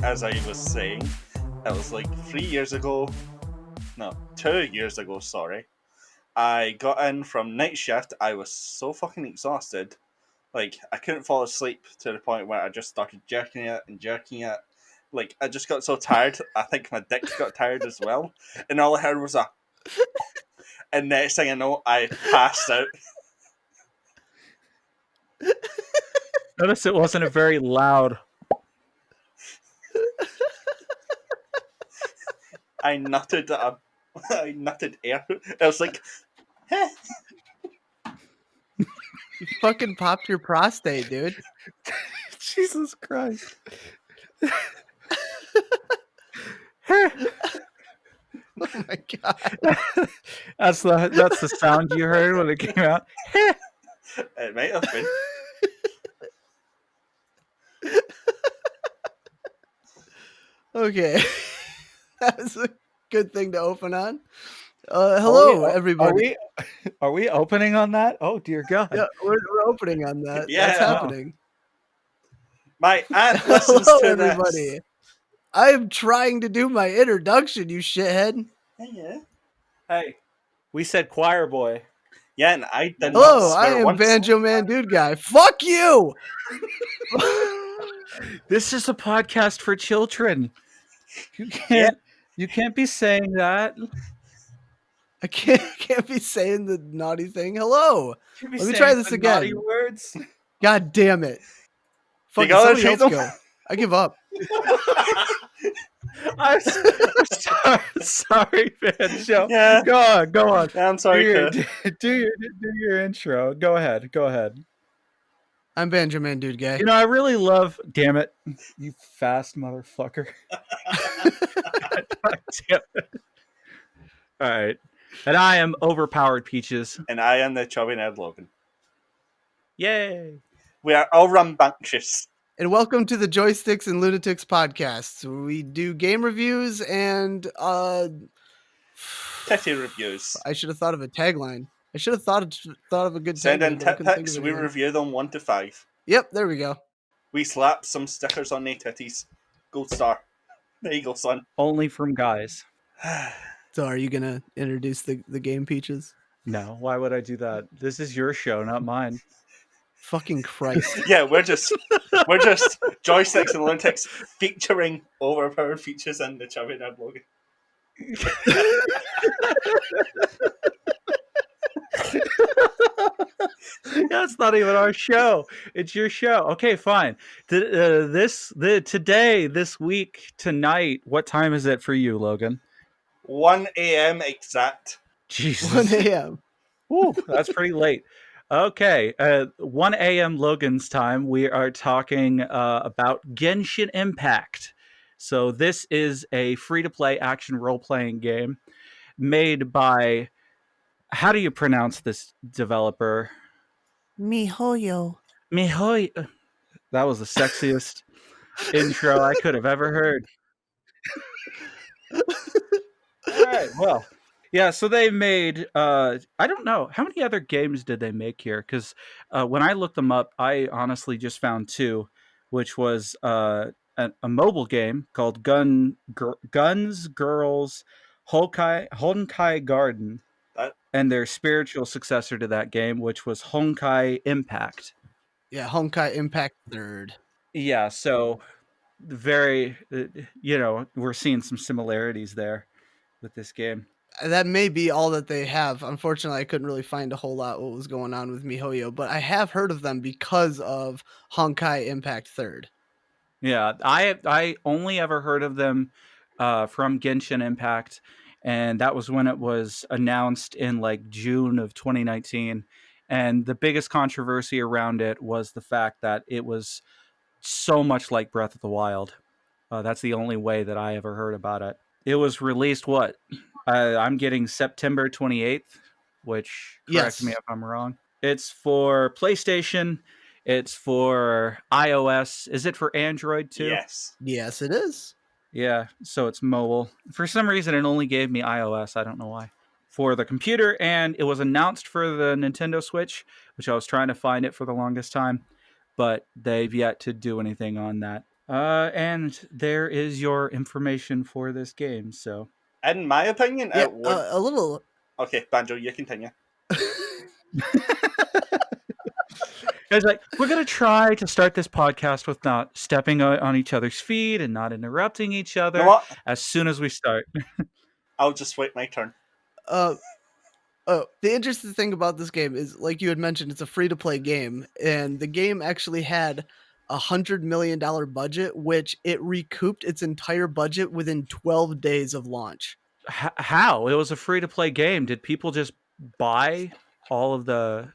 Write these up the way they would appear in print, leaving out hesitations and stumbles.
as I was saying, it was like 3 years ago. No, 2 years ago, sorry. I got in from night shift. I was so fucking exhausted. Like, I couldn't fall asleep to the point where I just started jerking it and jerking it. Like, I just got so tired. I think my dick got tired as well. And all I heard was a... And next thing I know, I passed out. Notice it wasn't a very loud. I nutted air. It was like... Heh. You fucking popped your prostate, dude. Jesus Christ. Oh my god. That's the sound you heard when it came out. It might have been. Okay. That was a good thing to open on. Hello, everybody. Are we opening on that? Oh, dear God. Yeah, we're opening on that. Yeah. That's happening. My aunt listens Hello, to everybody. this. I am trying to do my introduction, you shithead. Yeah. Hey, we said choir boy. Yeah, and I did Hello, not swear I am once. BanjomanDudeGuy. Fuck you! This is a podcast for children. You can't be saying that. I can't be saying the naughty thing. Hello. You be Let me saying try this the again. naughty words. God damn it. Fucking gotta somebody treat else them. go. I give up. I'm sorry, Banjo. Yeah. Go on. Yeah, I'm sorry, Do your intro. Go ahead. I'm BanjomanDudeGuy. You know, I really love. Damn it, you fast motherfucker. God damn it. All right, and I am OverpoweredPeaches. And I am the TheChubbyNerdLogan. Yay! We are all rambunctious. And welcome to the Joysticks and Lunatics podcast. We do game reviews and Titty reviews. I should have thought of a tagline. I should have thought of a good Send tagline. in but I tit couldn't think pics, of we anything. review them 1 to 5. Yep, there we go. We slap some stickers on their titties. Gold star. There you go, son. Only from guys. So are you gonna introduce the game, Peaches? No, why would I do that? This is your show, not mine. Fucking Christ. Yeah, we're just Joysticks and Lunatics featuring overpowered features in the TheChubbyNerdLogan. That's not even our show. It's your show. Okay, fine. This week, tonight, what time is it for you, Logan? 1 a.m. exact. Jesus. 1 a.m. Ooh, that's pretty late. Okay, 1 a.m. Logan's time. We are talking about Genshin Impact. So this is a free-to-play action role-playing game made by, how do you pronounce this developer? MiHoYo. MiHoYo. That was the sexiest intro I could have ever heard. All right, well. Yeah, so they made, I don't know, how many other games did they make here? Because when I looked them up, I honestly just found 2, which was a mobile game called Guns, Girls, Honkai Garden, and their spiritual successor to that game, which was Honkai Impact. Yeah, Honkai Impact 3rd. Yeah, so very, we're seeing some similarities there with this game. That may be all that they have. Unfortunately, I couldn't really find a whole lot what was going on with MiHoYo, but I have heard of them because of Honkai Impact 3rd. Yeah, I only ever heard of them from Genshin Impact, and that was when it was announced in like June of 2019. And the biggest controversy around it was the fact that it was so much like Breath of the Wild. That's the only way that I ever heard about it. It was released, what? I'm getting September 28th, which, correct me if I'm wrong. It's for PlayStation. It's for iOS. Is it for Android too? Yes. Yes, it is. Yeah, so it's mobile. For some reason, it only gave me iOS. I don't know why. For the computer, and it was announced for the Nintendo Switch, which I was trying to find it for the longest time, but they've yet to do anything on that. And there is your information for this game. So In my opinion, Yeah, it would. a little. Okay, Banjo, you continue. it's like we're gonna try to start this podcast with not stepping on each other's feet and not interrupting each You know other what? as soon as we start. I'll just wait my turn. uh, the interesting thing about this game is, like you had mentioned, it's a free to play game, and the game actually had $100 million budget, which it recouped its entire budget within 12 days of launch. How? It was a free to play game. Did people just buy all of the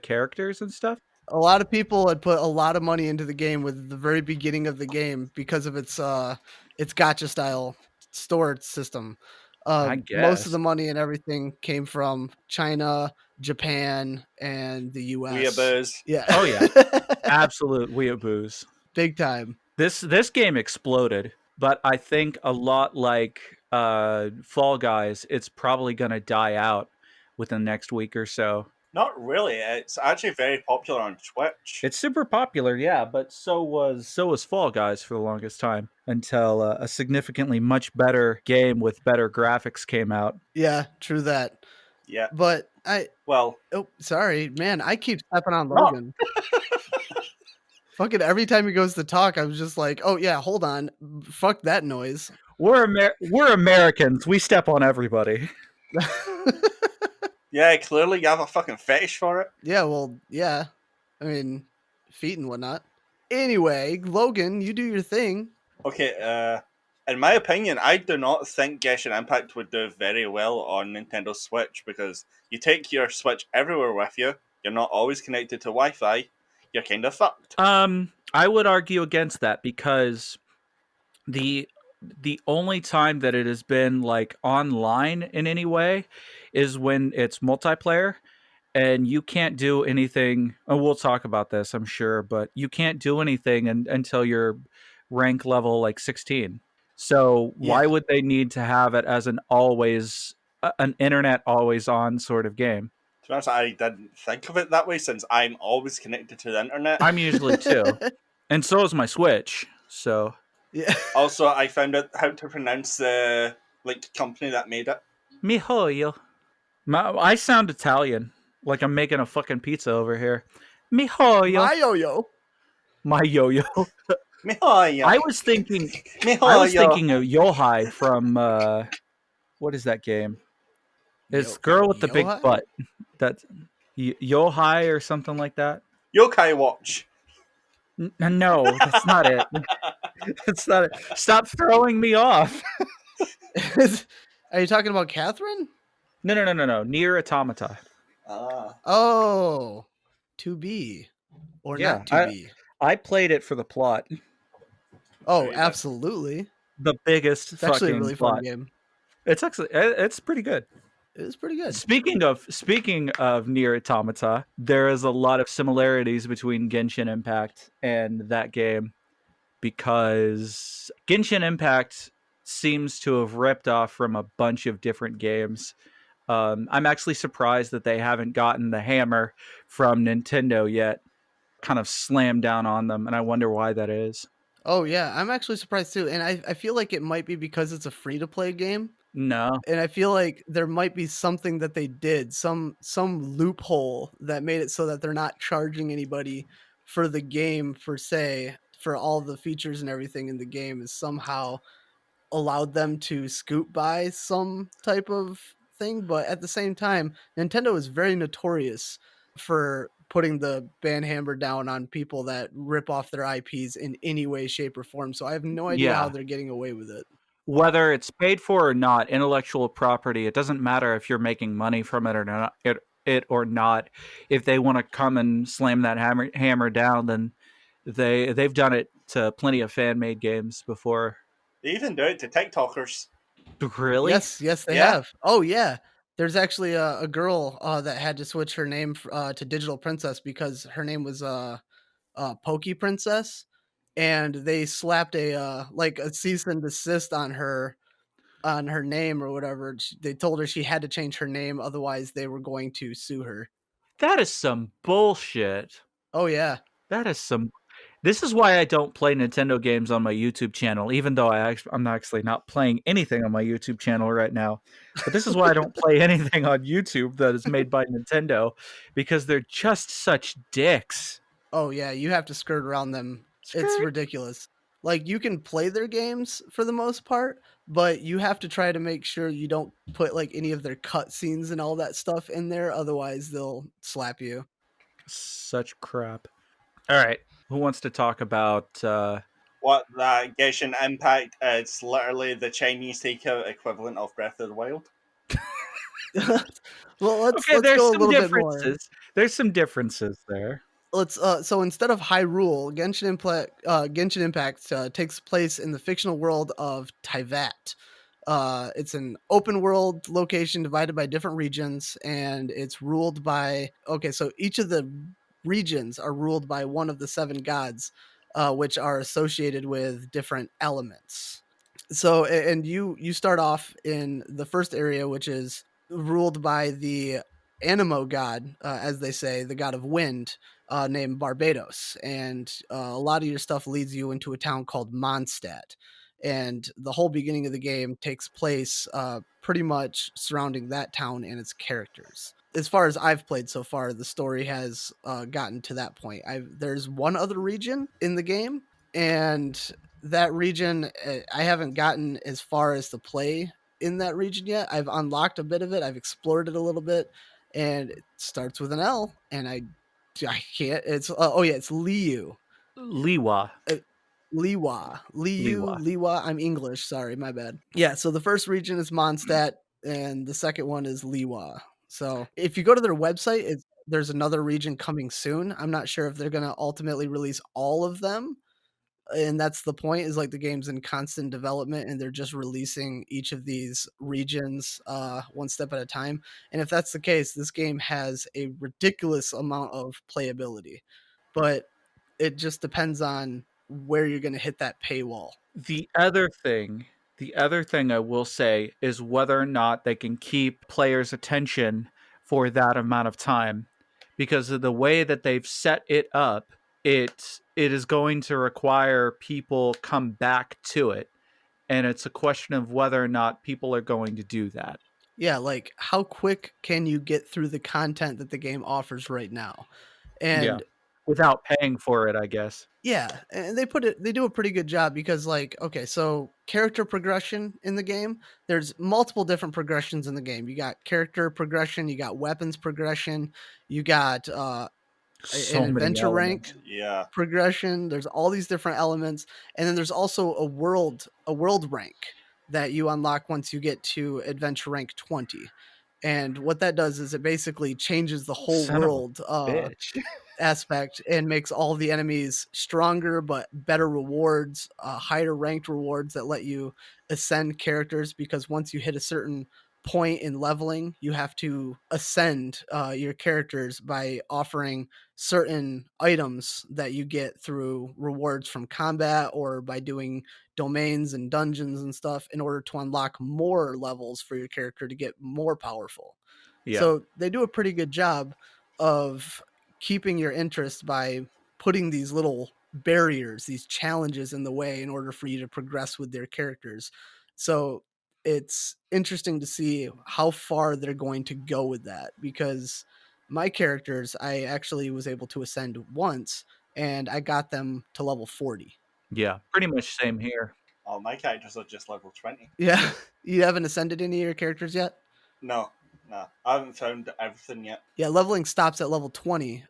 characters and stuff? A lot of people had put a lot of money into the game with the very beginning of the game because of its gacha style store system. I Most of the guess. money and everything came from China, Japan, and the US. Weeaboos. Yeah. Oh yeah, absolute weeaboos. Big time. This game exploded, but I think a lot like Fall Guys, it's probably gonna die out within the next week or so. Not really. It's actually very popular on Twitch. It's super popular, yeah, but so was Fall Guys for the longest time until a significantly much better game with better graphics came out. Yeah, true that. Yeah. But Well, oh, sorry, man, I keep stepping on No. Logan. Fucking every time he goes to talk, I was just like, oh yeah, hold on. Fuck that noise. We're Americans. We step on everybody. yeah, clearly you have a fucking fetish for it. Yeah, well, yeah. I mean, feet and whatnot. Anyway, Logan, you do your thing. Okay, in my opinion, I do not think Genshin Impact would do very well on Nintendo Switch because you take your Switch everywhere with you, you're not always connected to Wi-Fi, you're kind of fucked. I would argue against that because the only time that it has been like online in any way is when it's multiplayer, and you can't do anything. Oh, we'll talk about this, I'm sure, but you can't do anything until you're rank level like 16. So why Yeah. would they need to have it as an internet always on sort of game? To be honest, I didn't think of it that way since I'm always connected to the internet. I'm usually too, and so is my Switch. So Yeah. Also, I found out how to pronounce the company that made it. Mihoyo. I sound Italian, like I'm making a fucking pizza over here. Mihoyo. My yo-yo. My yo-yo. Mihoyo. I was thinking Mihoyo. of Yohai from what is that game? It's girl with the big Yohai? butt. That's Yohai or something like that. Yokai Watch. No, that's not it. That's not it. Stop throwing me off. Are you talking about Catherine? No. Near Automata. Oh, to be or Yeah, not to be. I played it for the plot. Oh, Very good. absolutely. The biggest It's actually a fucking really plot. fun game. It's pretty good. It is pretty good. Speaking of Near Automata, there is a lot of similarities between Genshin Impact and that game because Genshin Impact seems to have ripped off from a bunch of different games. I'm actually surprised that they haven't gotten the hammer from Nintendo yet, kind of slammed down on them, and I wonder why that is. Oh yeah, I'm actually surprised too, and I feel like it might be because it's a free to play game. No. And I feel like there might be something that they did, some loophole that made it so that they're not charging anybody for the game per se, for all the features and everything in the game, is somehow allowed them to scoot by some type of thing. But at the same time, Nintendo is very notorious for putting the ban hammer down on people that rip off their IPs in any way, shape, or form. So I have no idea how Yeah. they're getting away with it. Whether it's paid for or not, intellectual property, it doesn't matter if you're making money from it or not. Or not. If they want to come and slam that hammer down, then they've done it to plenty of fan made games before. They even do it to TikTokers. Really? Yes, they Yeah. have. Oh yeah, there's actually a girl that had to switch her name to Digital Princess because her name was Pokey Princess, and they slapped a cease and desist on her name or whatever. They told her she had to change her name, otherwise they were going to sue her. That is some bullshit. Oh yeah. That is some. This is why I don't play Nintendo games on my YouTube channel, even though I'm actually not playing anything on my YouTube channel right now. But this is why I don't play anything on YouTube that is made by Nintendo, because they're just such dicks. Oh yeah, you have to skirt around them. It's Skirt. ridiculous. Like you can play their games for the most part, but you have to try to make sure you don't put like any of their cutscenes and all that stuff in there. Otherwise, they'll slap you. Such crap. All right, who wants to talk about? What that Genshin Impact? It's literally the Chinese takeout equivalent of Breath of the Wild. Well, let's Okay, there's go a some little bit more. differences. There's some differences there. Let's so instead of Hyrule, Genshin Impact takes place in the fictional world of Teyvat. It's an open world location divided by different regions, and it's ruled by so each of the regions are ruled by one of the seven gods, which are associated with different elements. So and you start off in the first area, which is ruled by the Animo god, as they say, the god of wind, named Barbados. And a lot of your stuff leads you into a town called Mondstadt. And the whole beginning of the game takes place pretty much surrounding that town and its characters. As far as I've played so far, the story has gotten to that point. There's one other region in the game, and that region, I haven't gotten as far as to play in that region yet. I've unlocked a bit of it. I've explored it a little bit, and it starts with an L, and I can't. It's it's Liu. Liwa. Liwa. Liwa. I'm English. Sorry, my bad. Yeah, so the first region is Mondstadt, and the second one is Liwa. So if you go to their website, there's another region coming soon. I'm not sure if they're going to ultimately release all of them. And that's the point, is like the game's in constant development and they're just releasing each of these regions one step at a time. And if that's the case, this game has a ridiculous amount of playability. But it just depends on where you're going to hit that paywall. The other thing I will say is whether or not they can keep players' attention for that amount of time, because of the way that they've set it up. It is going to require people come back to it, and it's a question of whether or not people are going to do that. Yeah, like how quick can you get through the content that the game offers right now? And without paying for it, I guess. Yeah, and they do a pretty good job, because like, okay, so character progression in the game, there's multiple different progressions in the game. You got character progression, you got weapons progression, you got So an many adventure rank elements. Yeah. progression. There's all these different elements, and then there's also a world rank that you unlock once you get to adventure rank 20. And what that does is it basically changes the whole Son of a world bitch. aspect, and makes all the enemies stronger, but better rewards, higher ranked rewards that let you ascend characters, because once you hit a certain point in leveling, you have to ascend your characters by offering certain items that you get through rewards from combat or by doing domains and dungeons and stuff in order to unlock more levels for your character to get more powerful. Yeah. So they do a pretty good job of keeping your interest by putting these little barriers, these challenges in the way in order for you to progress with their characters. So it's interesting to see how far they're going to go with that, because my characters, I actually was able to ascend once and I got them to level 40. Yeah, pretty much same here. Oh, my characters are just level 20. Yeah. You haven't ascended any of your characters yet? No. I haven't found everything yet. Yeah, leveling stops at level 20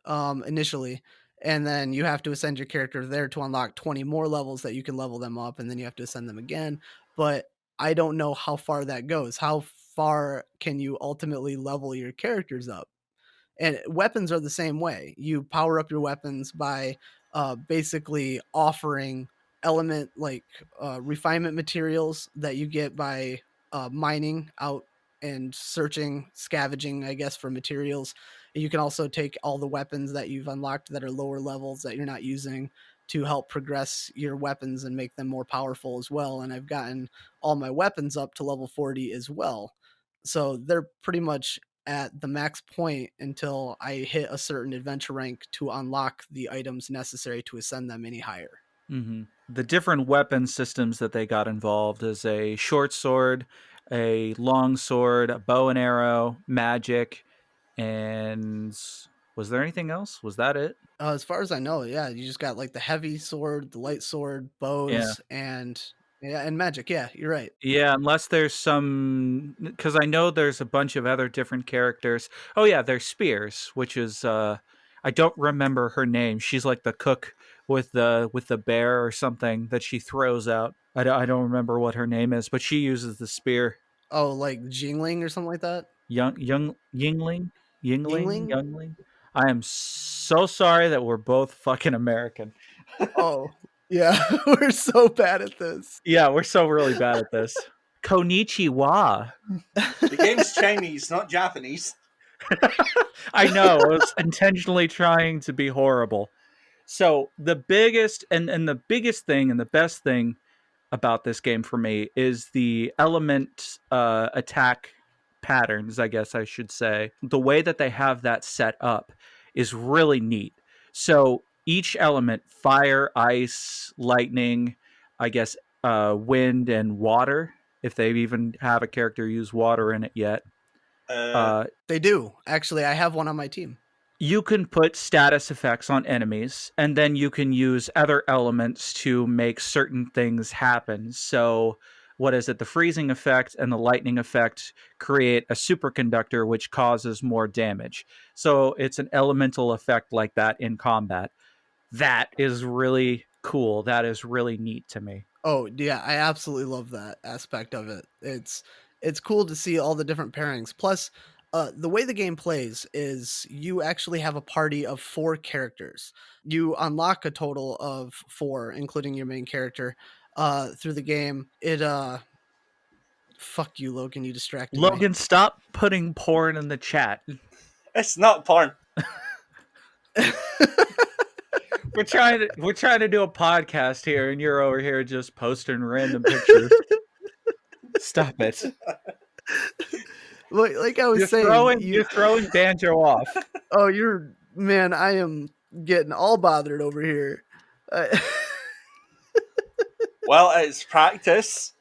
initially, and then you have to ascend your character there to unlock 20 more levels that you can level them up, and then you have to ascend them again. But I don't know how far that goes. How far can you ultimately level your characters up? And weapons are the same way. You power up your weapons by basically offering refinement materials that you get by mining out and searching, scavenging, I guess, for materials. And you can also take all the weapons that you've unlocked that are lower levels that you're not using to help progress your weapons and make them more powerful as well. And I've gotten all my weapons up to level 40 as well. So they're pretty much at the max point until I hit a certain adventure rank to unlock the items necessary to ascend them any higher. Mm-hmm. The different weapon systems that they got involved is a short sword, a long sword, a bow and arrow, magic, and was there anything else? Was that it? As far as I know, yeah, you just got like the heavy sword, the light sword, Yeah. bows, and magic. Yeah, you're right. Yeah, unless there's some, because I know there's a bunch of other different characters. Oh yeah, there's Spears, which is I don't remember her name. She's like the cook with the bear or something that she throws out. I don't remember what her name is, but she uses the spear. Oh, like Jingling or something like that. Young Yingling. Youngling. I am so sorry that we're both fucking American. Oh, yeah, we're so bad at this. Yeah, we're so really bad at this. Konichiwa. The game's Chinese, not Japanese. I know. I was intentionally trying to be horrible. So the biggest and the biggest thing and the best thing about this game for me is the element attack patterns, I guess I should say. The way that they have that set up is really neat. So each element, fire, ice, lightning, I guess wind and water, if they even have a character use water in it yet. They do. Actually, I have one on my team. You can put status effects on enemies, and then you can use other elements to make certain things happen. So, what is it? The freezing effect and the lightning effect create a superconductor, which causes more damage. So, it's an elemental effect like that in combat. That is really cool. That is really neat to me. Oh, yeah, I absolutely love that aspect of it. It's cool to see all the different pairings. Plus, the way the game plays is you actually have a party of 4 characters. You unlock a total of 4, including your main character, through the game. Fuck you, Logan. You distracted me. Logan, stop putting porn in the chat. It's not porn. We're trying to do a podcast here, and you're over here just posting random pictures. Stop it! Like I was saying, you're throwing Banjo off. Oh, man. I am getting all bothered over here. Well, it's practice,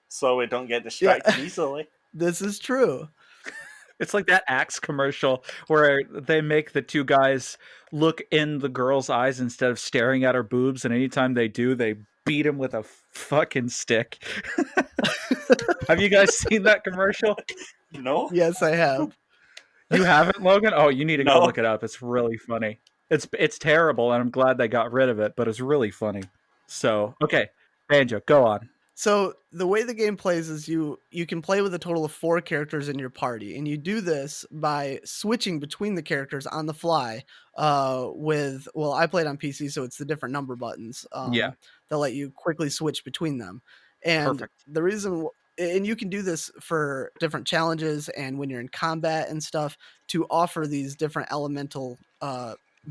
so we don't get distracted easily. This is true. It's like that Axe commercial where they make the two guys look in the girl's eyes instead of staring at her boobs, and anytime they do, they beat him with a fucking stick. Have you guys seen that commercial? No? Yes, I have. You haven't, Logan? Oh, you need to go No. look it up. It's really funny. It's terrible, and I'm glad they got rid of it, but it's really funny. So, okay, Banjo, go on. So the way the game plays is you can play with a total of 4 characters in your party, and you do this by switching between the characters on the fly. I played on PC, so it's the different number buttons. Yeah. That let you quickly switch between them. And Perfect. the reason, and you can do this for different challenges and when you're in combat and stuff to offer these different elemental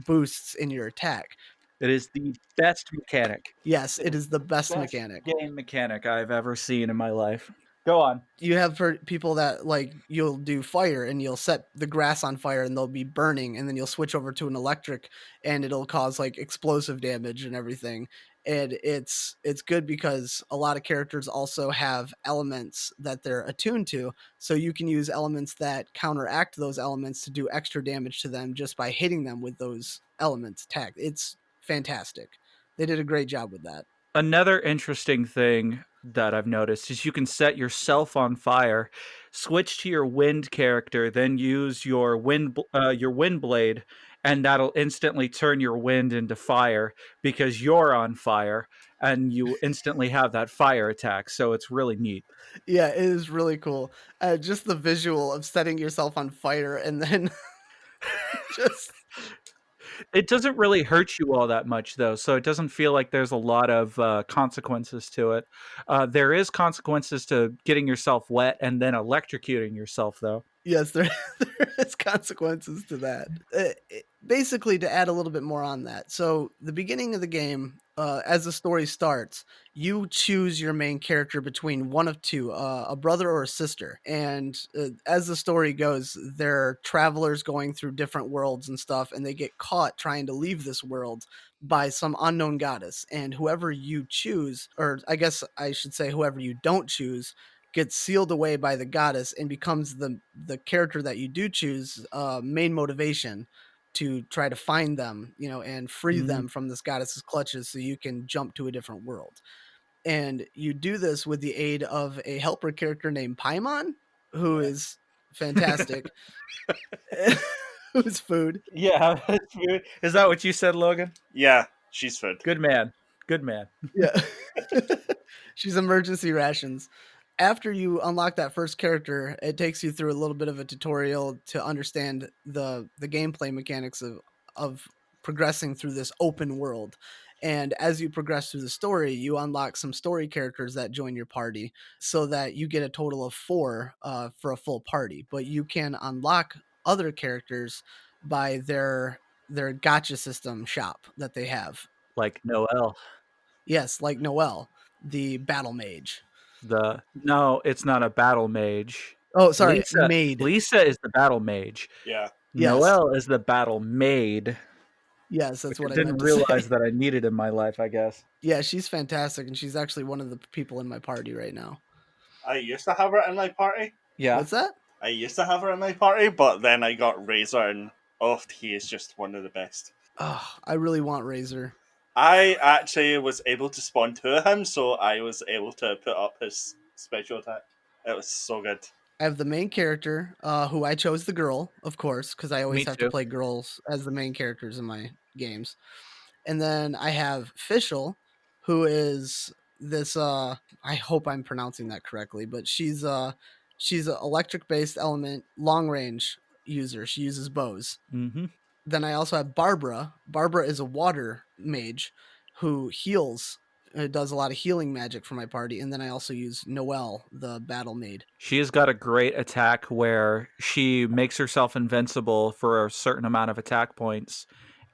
boosts in your attack. It is the best mechanic. Yes, it is the best mechanic. Game mechanic I've ever seen in my life. Go on. You have for people that like you'll do fire and you'll set the grass on fire and they'll be burning, and then you'll switch over to an electric and it'll cause like explosive damage and everything. And it's good because a lot of characters also have elements that they're attuned to, so you can use elements that counteract those elements to do extra damage to them just by hitting them with those elements tag. It's fantastic. They did a great job with that. Another interesting thing that I've noticed is you can set yourself on fire, switch to your wind character, then use your wind blade, and that'll instantly turn your wind into fire because you're on fire, and you instantly have that fire attack. So it's really neat. Yeah, it is really cool. Just the visual of setting yourself on fire and then just It doesn't really hurt you all that much, though, so it doesn't feel like there's a lot of consequences to it. There is consequences to getting yourself wet and then electrocuting yourself, though. yes, there is consequences to that. Basically, to add a little bit more on that. So the beginning of the game, as the story starts, you choose your main character between one of two, a brother or a sister. And as the story goes, they're travelers going through different worlds and stuff, and they get caught trying to leave this world by some unknown goddess. And whoever you choose, or I guess I should say whoever you don't choose, gets sealed away by the goddess and becomes the character that you do choose main motivation to try to find them, and free them from this goddess's clutches so you can jump to a different world. And you do this with the aid of a helper character named Paimon, who is fantastic. Who's food. Yeah, is that what you said, Logan? Yeah, she's food. Good man. Good man. Yeah. She's emergency rations. After you unlock that first character, it takes you through a little bit of a tutorial to understand the gameplay mechanics of progressing through this open world. And as you progress through the story, you unlock some story characters that join your party so that you get a total of 4 for a full party. But you can unlock other characters by their gacha system shop that they have. Like Noelle. Yes, like Noelle, the battle mage. No, it's not a battle mage. Oh, sorry, maid. Lisa is the battle mage. Yeah. Yes. Noelle is the battle maid. Yes, that's what I didn't meant to realize say. that I needed in my life, I guess. Yeah, she's fantastic, and she's actually one of the people in my party right now. I used to have her in my party. Yeah. What's that? I used to have her in my party, but then I got Razor, and he is just one of the best. Oh, I really want Razor. I actually was able to spawn 2 of him, so I was able to put up his special attack. It was so good. I have the main character, who I chose the girl, of course, because I always Me have too. to play girls as the main characters in my games. And then I have Fischl, who is this I hope I'm pronouncing that correctly, but she's an electric based element long range user. She uses bows. Mm-hmm. Then I also have Barbara. Barbara is a water mage who heals. Does a lot of healing magic for my party. And then I also use Noelle, the battle maid. She has got a great attack where she makes herself invincible for a certain amount of attack points.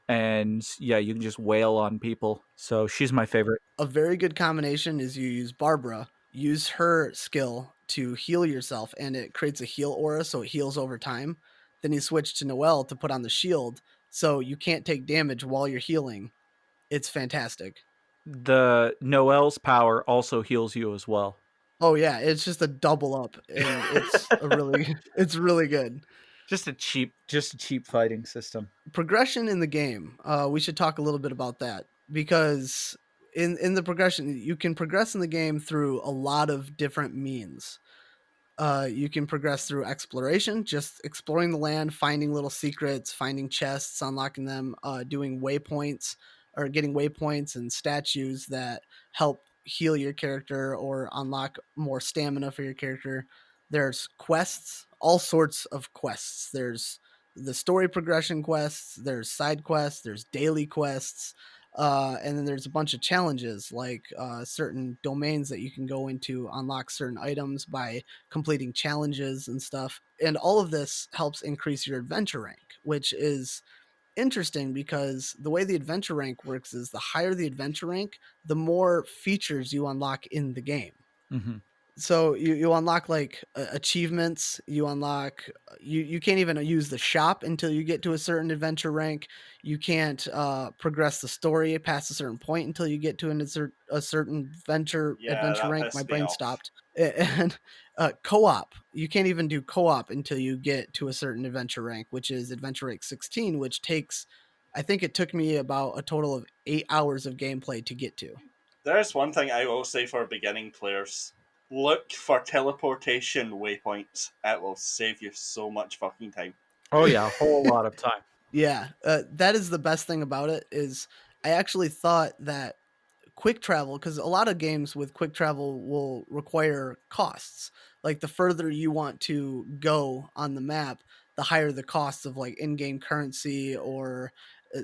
And yeah, you can just wail on people. So she's my favorite. A very good combination is you use Barbara, use her skill to heal yourself, and it creates a heal aura, so it heals over time. Then you switch to Noelle to put on the shield, so you can't take damage while you're healing. It's fantastic. The Noelle's power also heals you as well. Oh yeah, it's just a double up, and it's really good. Just a cheap fighting system. Progression in the game. We should talk a little bit about that, because in the progression, you can progress in the game through a lot of different means. You can progress through exploration, just exploring the land, finding little secrets, finding chests, unlocking them, doing waypoints, or getting waypoints and statues that help heal your character or unlock more stamina for your character. There's quests, all sorts of quests. There's the story progression quests, there's side quests, there's daily quests, and then there's a bunch of challenges, like certain domains that you can go into, unlock certain items by completing challenges and stuff. And all of this helps increase your adventure rank, which is interesting because the way the adventure rank works is the higher the adventure rank, the more features you unlock in the game. Mm-hmm. So you unlock like achievements. You unlock you can't even use the shop until you get to a certain adventure rank. You can't progress the story past a certain point until you get to a certain adventure that rank. pissed My me brain off. stopped. And co-op. You can't even do co-op until you get to a certain adventure rank, which is adventure rank 16, which takes, I think it took me about a total of 8 hours of gameplay to get to. There's one thing I will say for beginning players. Look for teleportation waypoints. It will save you so much fucking time. Oh yeah, a whole lot of time. Yeah, that is the best thing about it. Is I actually thought that quick travel, because a lot of games with quick travel will require costs. Like the further you want to go on the map, the higher the cost of like in-game currency or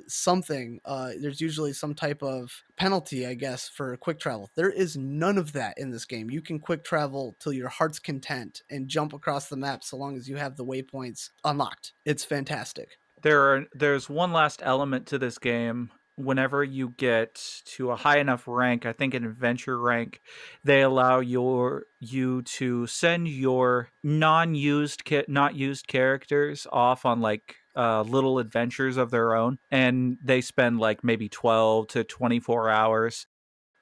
something. There's usually some type of penalty, I guess, for quick travel. There is none of that in this game. You can quick travel till your heart's content and jump across the map so long as you have the waypoints unlocked. It's fantastic. There's one last element to this game whenever you get to a high enough rank, I think an adventure rank, they allow you to send your not used characters off on like little adventures of their own, and they spend like maybe 12 to 24 hours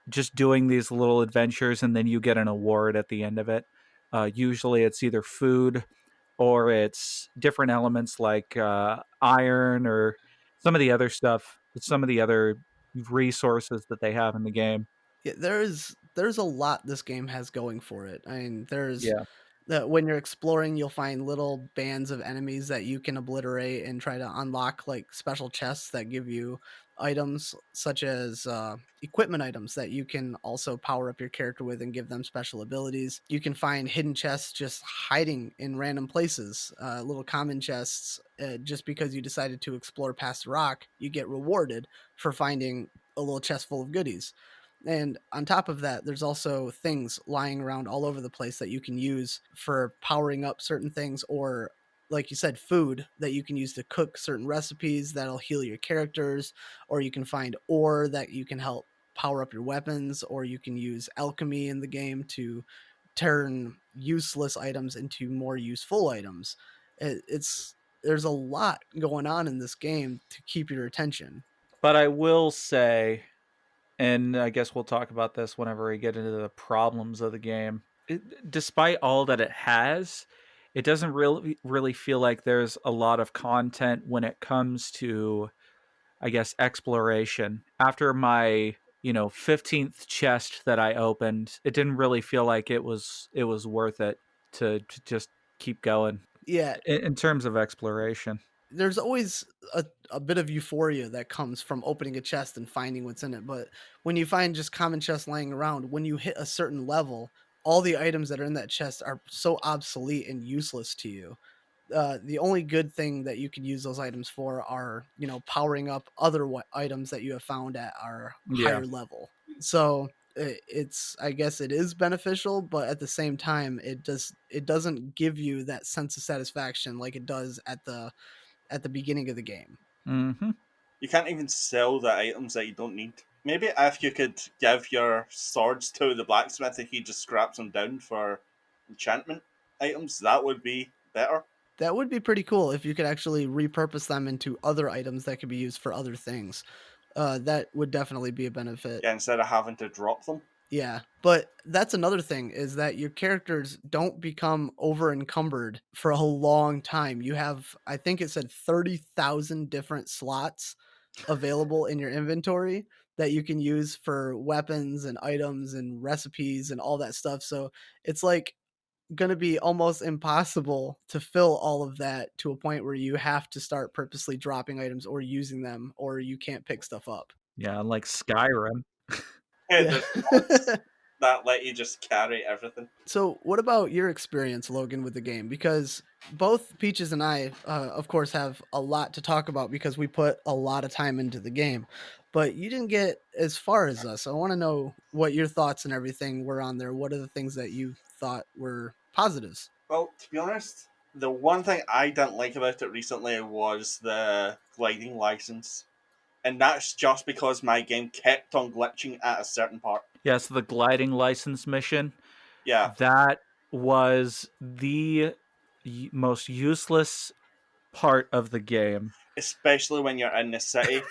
just doing these little adventures, and then you get an award at the end of it. Usually it's either food or it's different elements like iron or some of the other stuff, some of the other resources that they have in the game. Yeah, there's a lot this game has going for it. I mean, there's Yeah. when you're exploring, you'll find little bands of enemies that you can obliterate and try to unlock like special chests that give you items such as equipment items that you can also power up your character with and give them special abilities. You can find hidden chests just hiding in random places, little common chests. Just because you decided to explore past the rock, you get rewarded for finding a little chest full of goodies. And on top of that, there's also things lying around all over the place that you can use for powering up certain things, or like you said, food that you can use to cook certain recipes that'll heal your characters, or you can find ore that you can help power up your weapons, or you can use alchemy in the game to turn useless items into more useful items. It's there's a lot going on in this game to keep your attention. But I will say, and I guess we'll talk about this whenever we get into the problems of the game. Despite all that it has, it doesn't really feel like there's a lot of content when it comes to, I guess, exploration. After my 15th chest that I opened, it didn't really feel like it was worth it to just keep going Yeah, in terms of exploration. there's always a bit of euphoria that comes from opening a chest and finding what's in it. But when you find just common chests lying around, when you hit a certain level, all the items that are in that chest are so obsolete and useless to you. The only good thing that you can use those items for are, powering up other items that you have found at our Yeah. higher level. So it's, I guess it is beneficial, but at the same time, it doesn't give you that sense of satisfaction like it does at the beginning of the game. Mm-hmm. You can't even sell the items that you don't need. Maybe if you could give your swords to the blacksmith and he just scraps them down for enchantment items, that would be better. That would be pretty cool if you could actually repurpose them into other items that could be used for other things. That would definitely be a benefit. Yeah, instead of having to drop them. Yeah, but that's another thing is that your characters don't become over encumbered for a long time. You have, I think it said 30,000 different slots available in your inventory that you can use for weapons and items and recipes and all that stuff. So it's like going to be almost impossible to fill all of that to a point where you have to start purposely dropping items or using them, or you can't pick stuff up. Yeah, like Skyrim. Yeah, Yeah. there's mods that let you just carry everything. So, what about your experience, Logan, with the game? Because both Peaches and I, of course, have a lot to talk about because we put a lot of time into the game. But you didn't get as far as us. So I want to know what your thoughts and everything were on there. What are the things that you thought were positives? Well, to be honest, the one thing I didn't like about it recently was the gliding license. And that's just because my game kept on glitching at a certain part. Yes, the gliding license mission. Yeah, That was the most useless part of the game. especially when you're in the city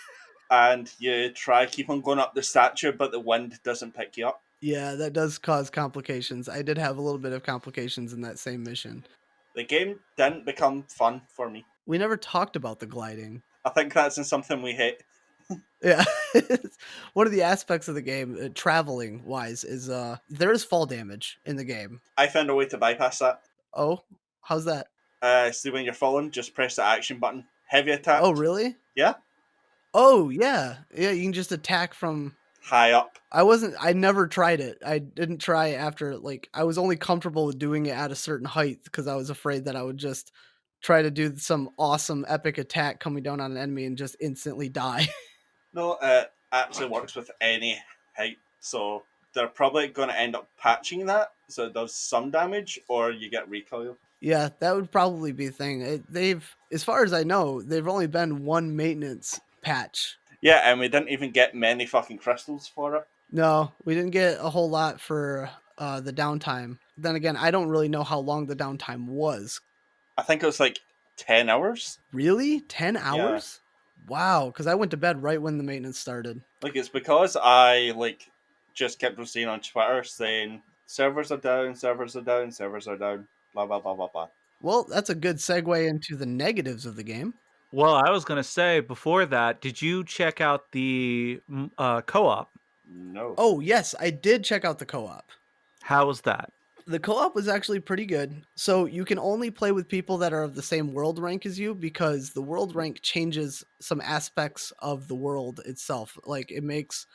and you try keep on going up the statue, but the wind doesn't pick you up. Yeah, that does cause complications. I did have a little bit of complications in that same mission. The game didn't become fun for me. We never talked about the gliding. I think that's in something we hate. Yeah. One of the aspects of the game, traveling wise, is there is fall damage in the game. I found a way to bypass that. Oh, how's that? See, when you're falling, just press the action button. Heavy attack. Oh, really? Yeah, Oh, yeah. Yeah, you can just attack from. high up. I never tried it. I didn't try after, like, I was only comfortable with doing it at a certain height because I was afraid that I would just try to do some awesome epic attack coming down on an enemy and just instantly die. No, it actually works with any height. So they're probably going to end up patching that so it does some damage, or you get recoil. Yeah, that would probably be a thing. They've, as far as I know, they've only been one maintenance patch. Yeah, and we didn't even get many fucking crystals for it. No, we didn't get a whole lot for the downtime. Then again, I don't really know how long the downtime was. I think it was like 10 hours. Really? 10 Yeah. hours? Wow, because I went to bed right when the maintenance started. Like, it's because I, like, just kept on seeing on Twitter saying, servers are down, servers are down, servers are down, blah, blah, blah, blah, blah. Well, that's a good segue into the negatives of the game. Well, I was going to say before that, did you check out the co-op? No. Oh, yes, I did check out the co-op. How was that? The co-op was actually pretty good. So you can only play with people that are of the same world rank as you because the world rank changes some aspects of the world itself. Like it makes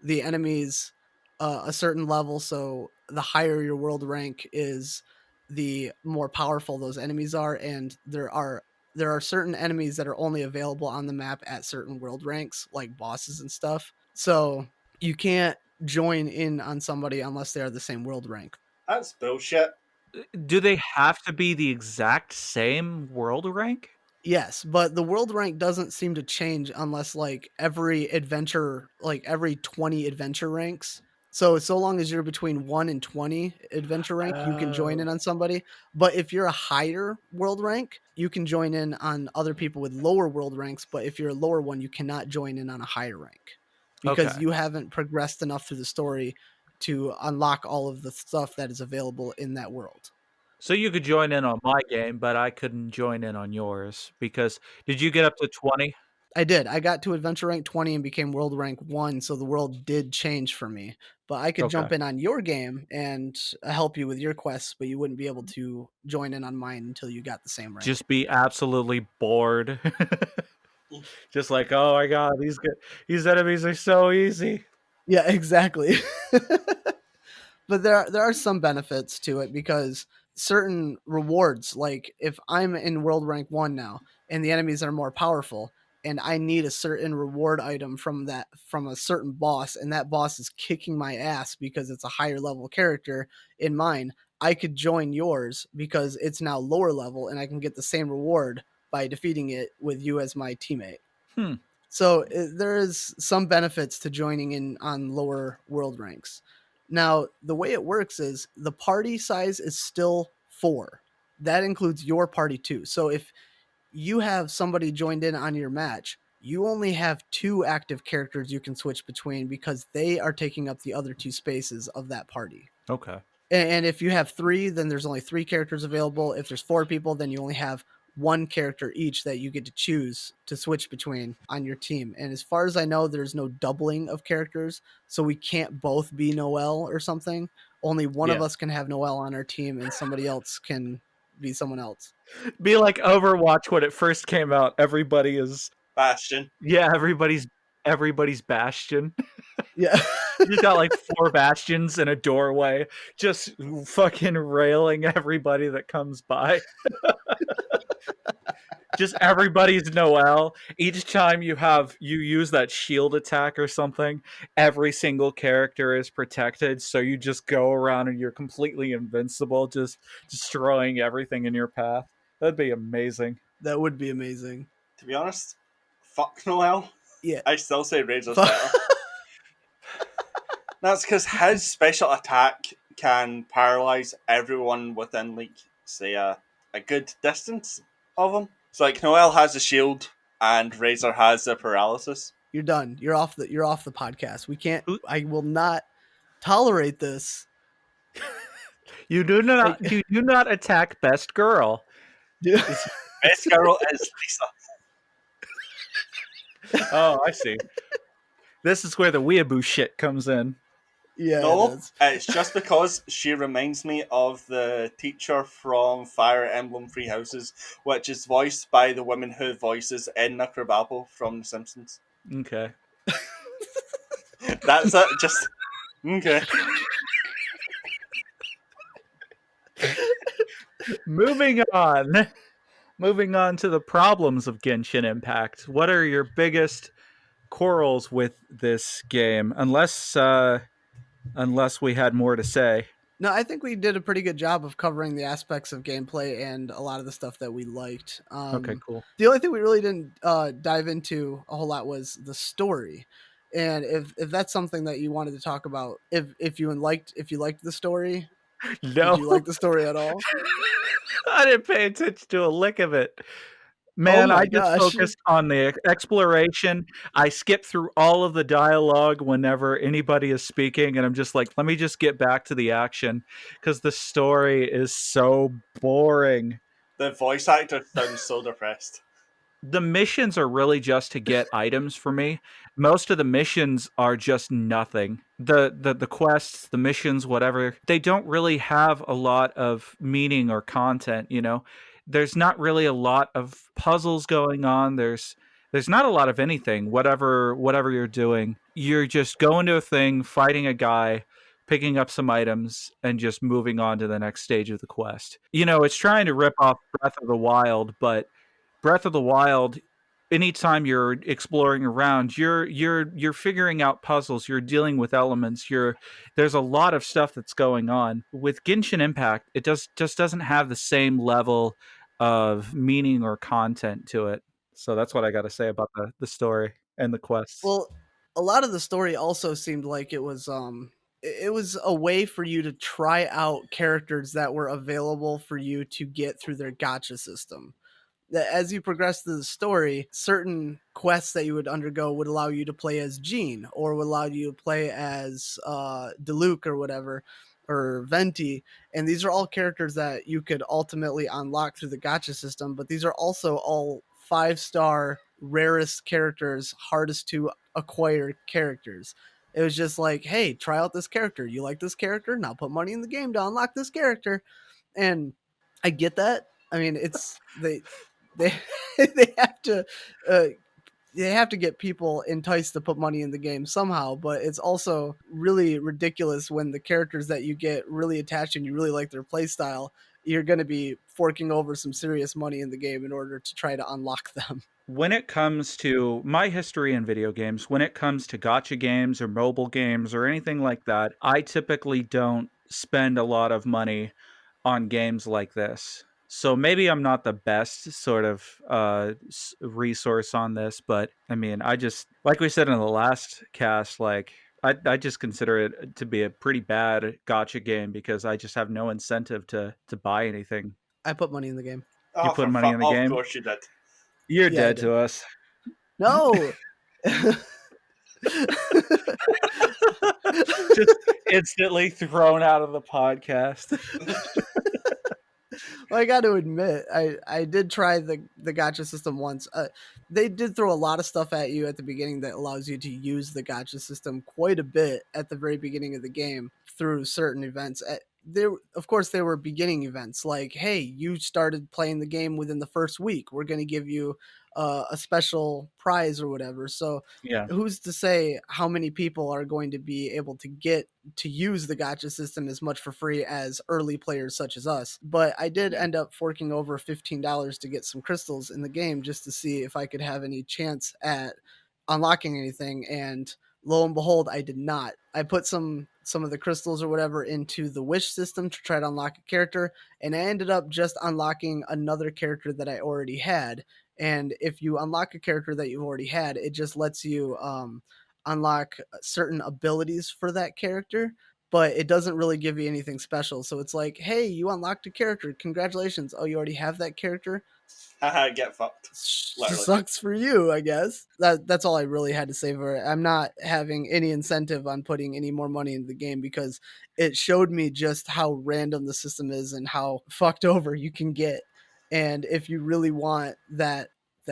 the enemies a certain level, so the higher your world rank is, the more powerful those enemies are, and there are certain enemies that are only available on the map at certain world ranks, like bosses and stuff. So you can't join in on somebody unless they are the same world rank. That's bullshit. Do they have to be the exact same world rank? Yes, but the world rank doesn't seem to change unless like every 20 adventure ranks. So long as you're between 1 and 20 adventure rank, you can join in on somebody. But if you're a higher world rank, you can join in on other people with lower world ranks, but if you're a lower one, you cannot join in on a higher rank because Okay. you haven't progressed enough through the story to unlock all of the stuff that is available in that world. So you could join in on my game, but I couldn't join in on yours because did you get up to 20? I did. I got to adventure rank 20 and became world rank 1, so the world did change for me. But I could Okay. jump in on your game and help you with your quests, but you wouldn't be able to join in on mine until you got the same rank. Just be absolutely bored. Just like, oh my god, these enemies are so easy. Yeah, exactly. But there are some benefits to it because certain rewards, like if I'm in world rank 1 now and the enemies are more powerful and I need a certain reward item from a certain boss and that boss is kicking my ass because it's a higher level character in mine, I could join yours because it's now lower level and I can get the same reward by defeating it with you as my teammate. Hmm. So there is some benefits to joining in on lower world ranks. Now, the way it works is the party size is still 4. That includes your party too. So if you have somebody joined in on your match, you only have 2 active characters you can switch between because they are taking up the other 2 spaces of that party. Okay. And if you have 3, then there's only 3 characters available. If there's 4 people, then you only have 1 character each that you get to choose to switch between on your team. And as far as I know, there's no doubling of characters, so we can't both be Noelle or something. Only one of Yeah. us can have Noelle on our team, and somebody else can be someone else. Be like Overwatch when it first came out. Everybody is Bastion. everybody's Bastion. Yeah. You got like 4 bastions in a doorway, just fucking railing everybody that comes by. Just everybody's Noelle. Each time you use that shield attack or something, every single character is protected, so you just go around and you're completely invincible, just destroying everything in your path. That'd be amazing. That would be amazing. To be honest, fuck Noel. Yeah. I still say Razor's better. That's because his special attack can paralyze everyone within, like, say, a good distance of him. So, like, Noel has a shield and Razor has a paralysis. You're done. You're off the podcast. We can't Who- I will not tolerate this. You do not attack best girl. Best girl is Lisa. Oh, I see. This is where the weeaboo shit comes in. Yeah. No, it's just because she reminds me of the teacher from Fire Emblem Three Houses, which is voiced by the woman who voices Edna Krabappel from The Simpsons. Okay. That's it. Just okay. Moving on to the problems of Genshin Impact. What are your biggest quarrels with this game? Unless we had more to say. No, I think we did a pretty good job of covering the aspects of gameplay and a lot of the stuff that we liked. Okay, cool. The only thing we really didn't dive into a whole lot was the story. And if that's something that you wanted to talk about, if you liked the story, did No, you like the story at all? I didn't pay attention to a lick of it. Oh Man, I my just gosh. focused on the exploration. I skip through all of the dialogue whenever anybody is speaking, and I'm just like, let me just get back to the action because the story is so boring. The voice actor sounds so depressed. The missions are really just to get items for me. Most of the missions are just nothing. The quests, the missions, whatever, they don't really have a lot of meaning or content, you know. There's not really a lot of puzzles going on. There's not a lot of anything. Whatever you're doing, you're just going to a thing, fighting a guy, picking up some items, and just moving on to the next stage of the quest. You know, it's trying to rip off Breath of the Wild, but Breath of the Wild, anytime you're exploring around, you're figuring out puzzles, you're dealing with elements, there's a lot of stuff that's going on. With Genshin Impact, it just doesn't have the same level of meaning or content to it. So that's what I got to say about the story and the quests. Well, a lot of the story also seemed like it was a way for you to try out characters that were available for you to get through their gacha system. That as you progress through the story, certain quests that you would undergo would allow you to play as Jean, or would allow you to play as Diluc or whatever, or Venti. And these are all characters that you could ultimately unlock through the gacha system, but these are also all 5-star rarest characters, hardest to acquire characters. It was just like, hey, try out this character. You like this character? Now put money in the game to unlock this character. And I get that. I mean, it's they they have to uh, they have to get people enticed to put money in the game somehow, but it's also really ridiculous when the characters that you get really attached and you really like their play style, you're going to be forking over some serious money in the game in order to try to unlock them. When it comes to my history in video games, when it comes to gacha games or mobile games or anything like that, I typically don't spend a lot of money on games like this. So maybe I'm not the best sort of resource on this, but I mean, I just, like we said in the last cast, like I just consider it to be a pretty bad gacha game because I just have no incentive to buy anything. I put money in the game. You Oh, put money in the of game? course you did. You're Yeah, I dead did. to us. No. Just instantly thrown out of the podcast. Well, I got to admit, I did try the gacha system once. They did throw a lot of stuff at you at the beginning that allows you to use the gacha system quite a bit at the very beginning of the game through certain events. There, of course, there were beginning events like, hey, you started playing the game within the first week. We're going to give you a special prize or whatever. So Yeah. who's to say how many people are going to be able to get to use the gacha system as much for free as early players such as us? But I did end up forking over $15 to get some crystals in the game just to see if I could have any chance at unlocking anything. And lo and behold, I did not. I put some of the crystals or whatever into the wish system to try to unlock a character, and I ended up just unlocking another character that I already had. And if you unlock a character that you've already had, it just lets you unlock certain abilities for that character, but it doesn't really give you anything special. So it's like, hey, you unlocked a character. Congratulations. Oh, you already have that character? Haha, get fucked. Literally. Sucks for you, I guess. That's all I really had to say for it. I'm not having any incentive on putting any more money into the game because it showed me just how random the system is and how fucked over you can get. And if you really want that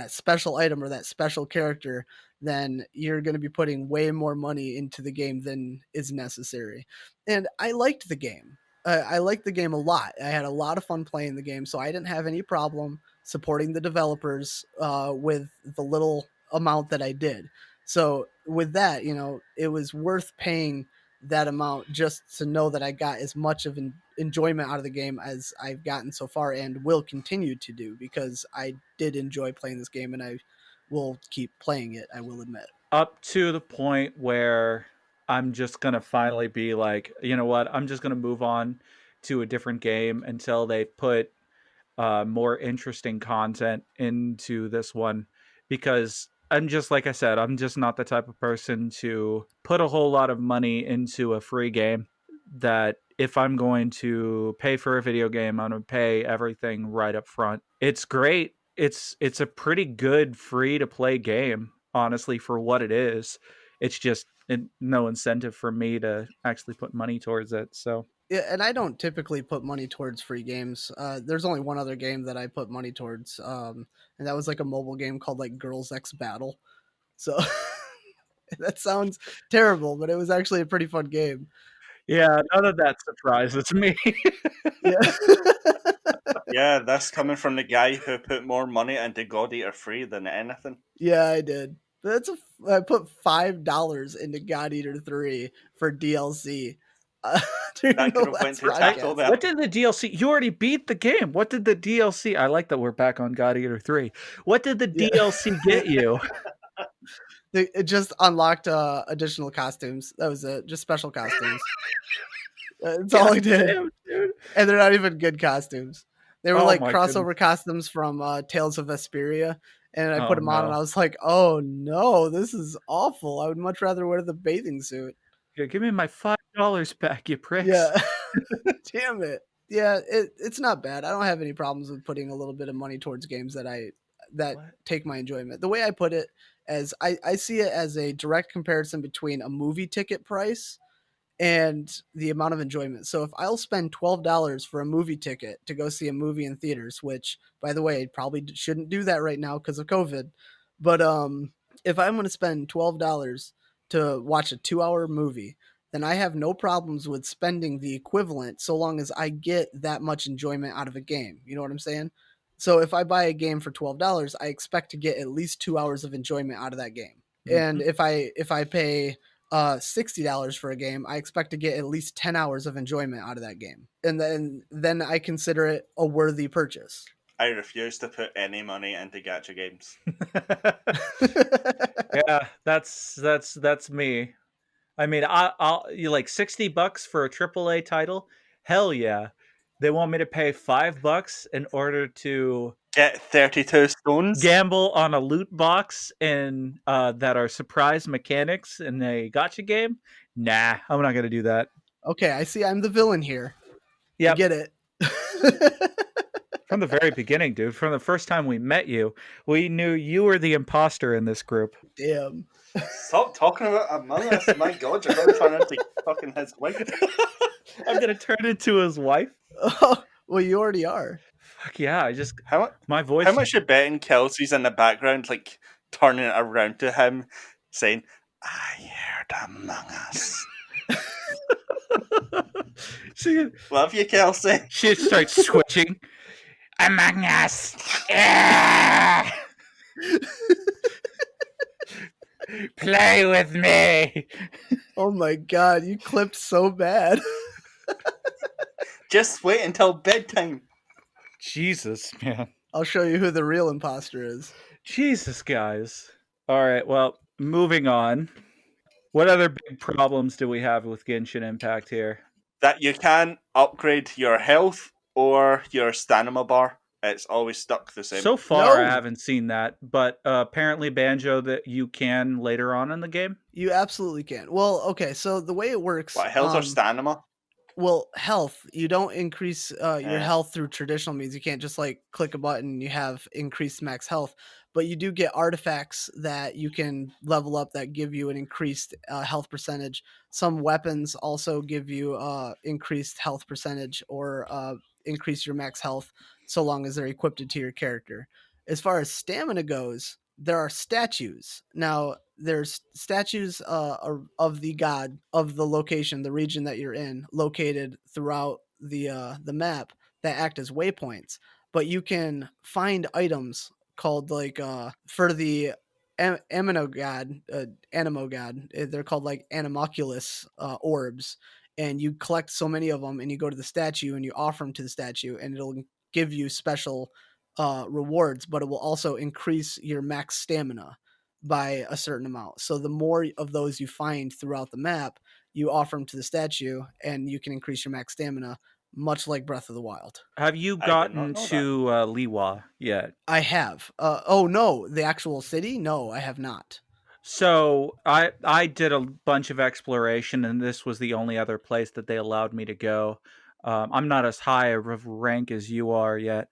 special item or that special character, then you're going to be putting way more money into the game than is necessary. And I liked the game. I liked the game a lot. I had a lot of fun playing the game, so I didn't have any problem supporting the developers with the little amount that I did. So with that, you know, it was worth paying that amount just to know that I got as much of an enjoyment out of the game as I've gotten so far and will continue to do because I did enjoy playing this game and I will keep playing it, I will admit. Up to the point where I'm just gonna finally be like, you know what? I'm just gonna move on to a different game until they put more interesting content into this one, because I'm just like I said, I'm just not the type of person to put a whole lot of money into a free game. That if I'm going to pay for a video game, I'm gonna pay everything right up front. It's great. It's a pretty good free to play game, honestly, for what it is. It's just no incentive for me to actually put money towards it. So Yeah, and I don't typically put money towards free games. There's only one other game that I put money towards, and that was like a mobile game called like Girls X Battle. So that sounds terrible, but it was actually a pretty fun game. yeah, none of that surprises me. Yeah. Yeah, that's coming from the guy who put more money into God Eater 3 than anything. Yeah, I did. I put $5 into God Eater 3 for DLC during That the could have went last to Taco podcast. Bell. What did the DLC? You already beat the game. What did the DLC? I like that we're back on God Eater 3. What did the Yeah. DLC get you? It just unlocked additional costumes. That was it. Just special costumes. That's all I did. Damn, dude. And they're not even good costumes. They were Oh like my crossover goodness. costumes from Tales of Vesperia. And I Oh, put them on and no. I was like, oh no, this is awful. I would much rather wear the bathing suit. Here, give me my $5 back, you pricks. Yeah. Damn it. Yeah, it's not bad. I don't have any problems with putting a little bit of money towards games that What? take my enjoyment. The way I put it as I see it as a direct comparison between a movie ticket price and the amount of enjoyment. So if I'll spend $12 for a movie ticket to go see a movie in theaters, which by the way, I probably shouldn't do that right now because of COVID, but if I'm going to spend $12 to watch a 2-hour movie, then I have no problems with spending the equivalent so long as I get that much enjoyment out of a game. You know what I'm saying? So if I buy a game for $12, I expect to get at least 2 hours of enjoyment out of that game. And Mhm. if I pay $60 for a game, I expect to get at least 10 hours of enjoyment out of that game. And then I consider it a worthy purchase. I refuse to put any money into gacha games. Yeah, that's me. I mean, I'll you like $60 for a AAA title? Hell yeah. They want me to pay $5 in order to Get 32 stones. gamble on a loot box and that are surprise mechanics in a gotcha game? Nah, I'm not gonna do that. Okay, I see I'm the villain here. I Yep, get it. from the very beginning, dude. From the first time we met you, we knew you were the imposter in this group. Damn. Stop talking about Among Us. My god, you're going to turn into fucking his wife. I'm gonna turn into his wife. Oh, well, you already are. Fuck yeah! I just How, my voice. how much you betting Kelsey's in the background, like, turning it around to him, saying, I heard Among Us. she Love you, Kelsey. she starts switching. Among Us. Yeah! Play with me. Oh my god, you clipped so bad. Just wait until bedtime. Jesus, man. I'll show you who the real imposter is. Jesus, guys. All right, well, moving on. What other big problems do we have with Genshin Impact here? That you can upgrade your health or your stamina bar. It's always stuck the same. So far, I No. haven't seen that, but apparently, Banjo, that you can later on in the game. You absolutely can. Well, okay, so the way it works, What, health or stamina? well, health. You don't increase your Yeah. health through traditional means. You can't just like click a button and you have increased max health. But you do get artifacts that you can level up that give you an increased health percentage. Some weapons also give you increased health percentage or increase your max health so long as they're equipped to your character. As far as stamina goes, there are statues. Now, there's statues of the god of the location, the region that you're in, located throughout the map that act as waypoints. But you can find items called like for the Amino god, Animo god. They're called like Animoculus orbs, and you collect so many of them, and you go to the statue and you offer them to the statue, and it'll give you special rewards, but it will also increase your max stamina. by a certain amount. So the more of those you find throughout the map, you offer them to the statue, and you can increase your max stamina, much like Breath of the Wild. Have you I did not gotten know that. to Liwa yet? I have. Oh no, the actual city? No, I have not. So I did a bunch of exploration, and this was the only other place that they allowed me to go. I'm not as high of rank as you are yet,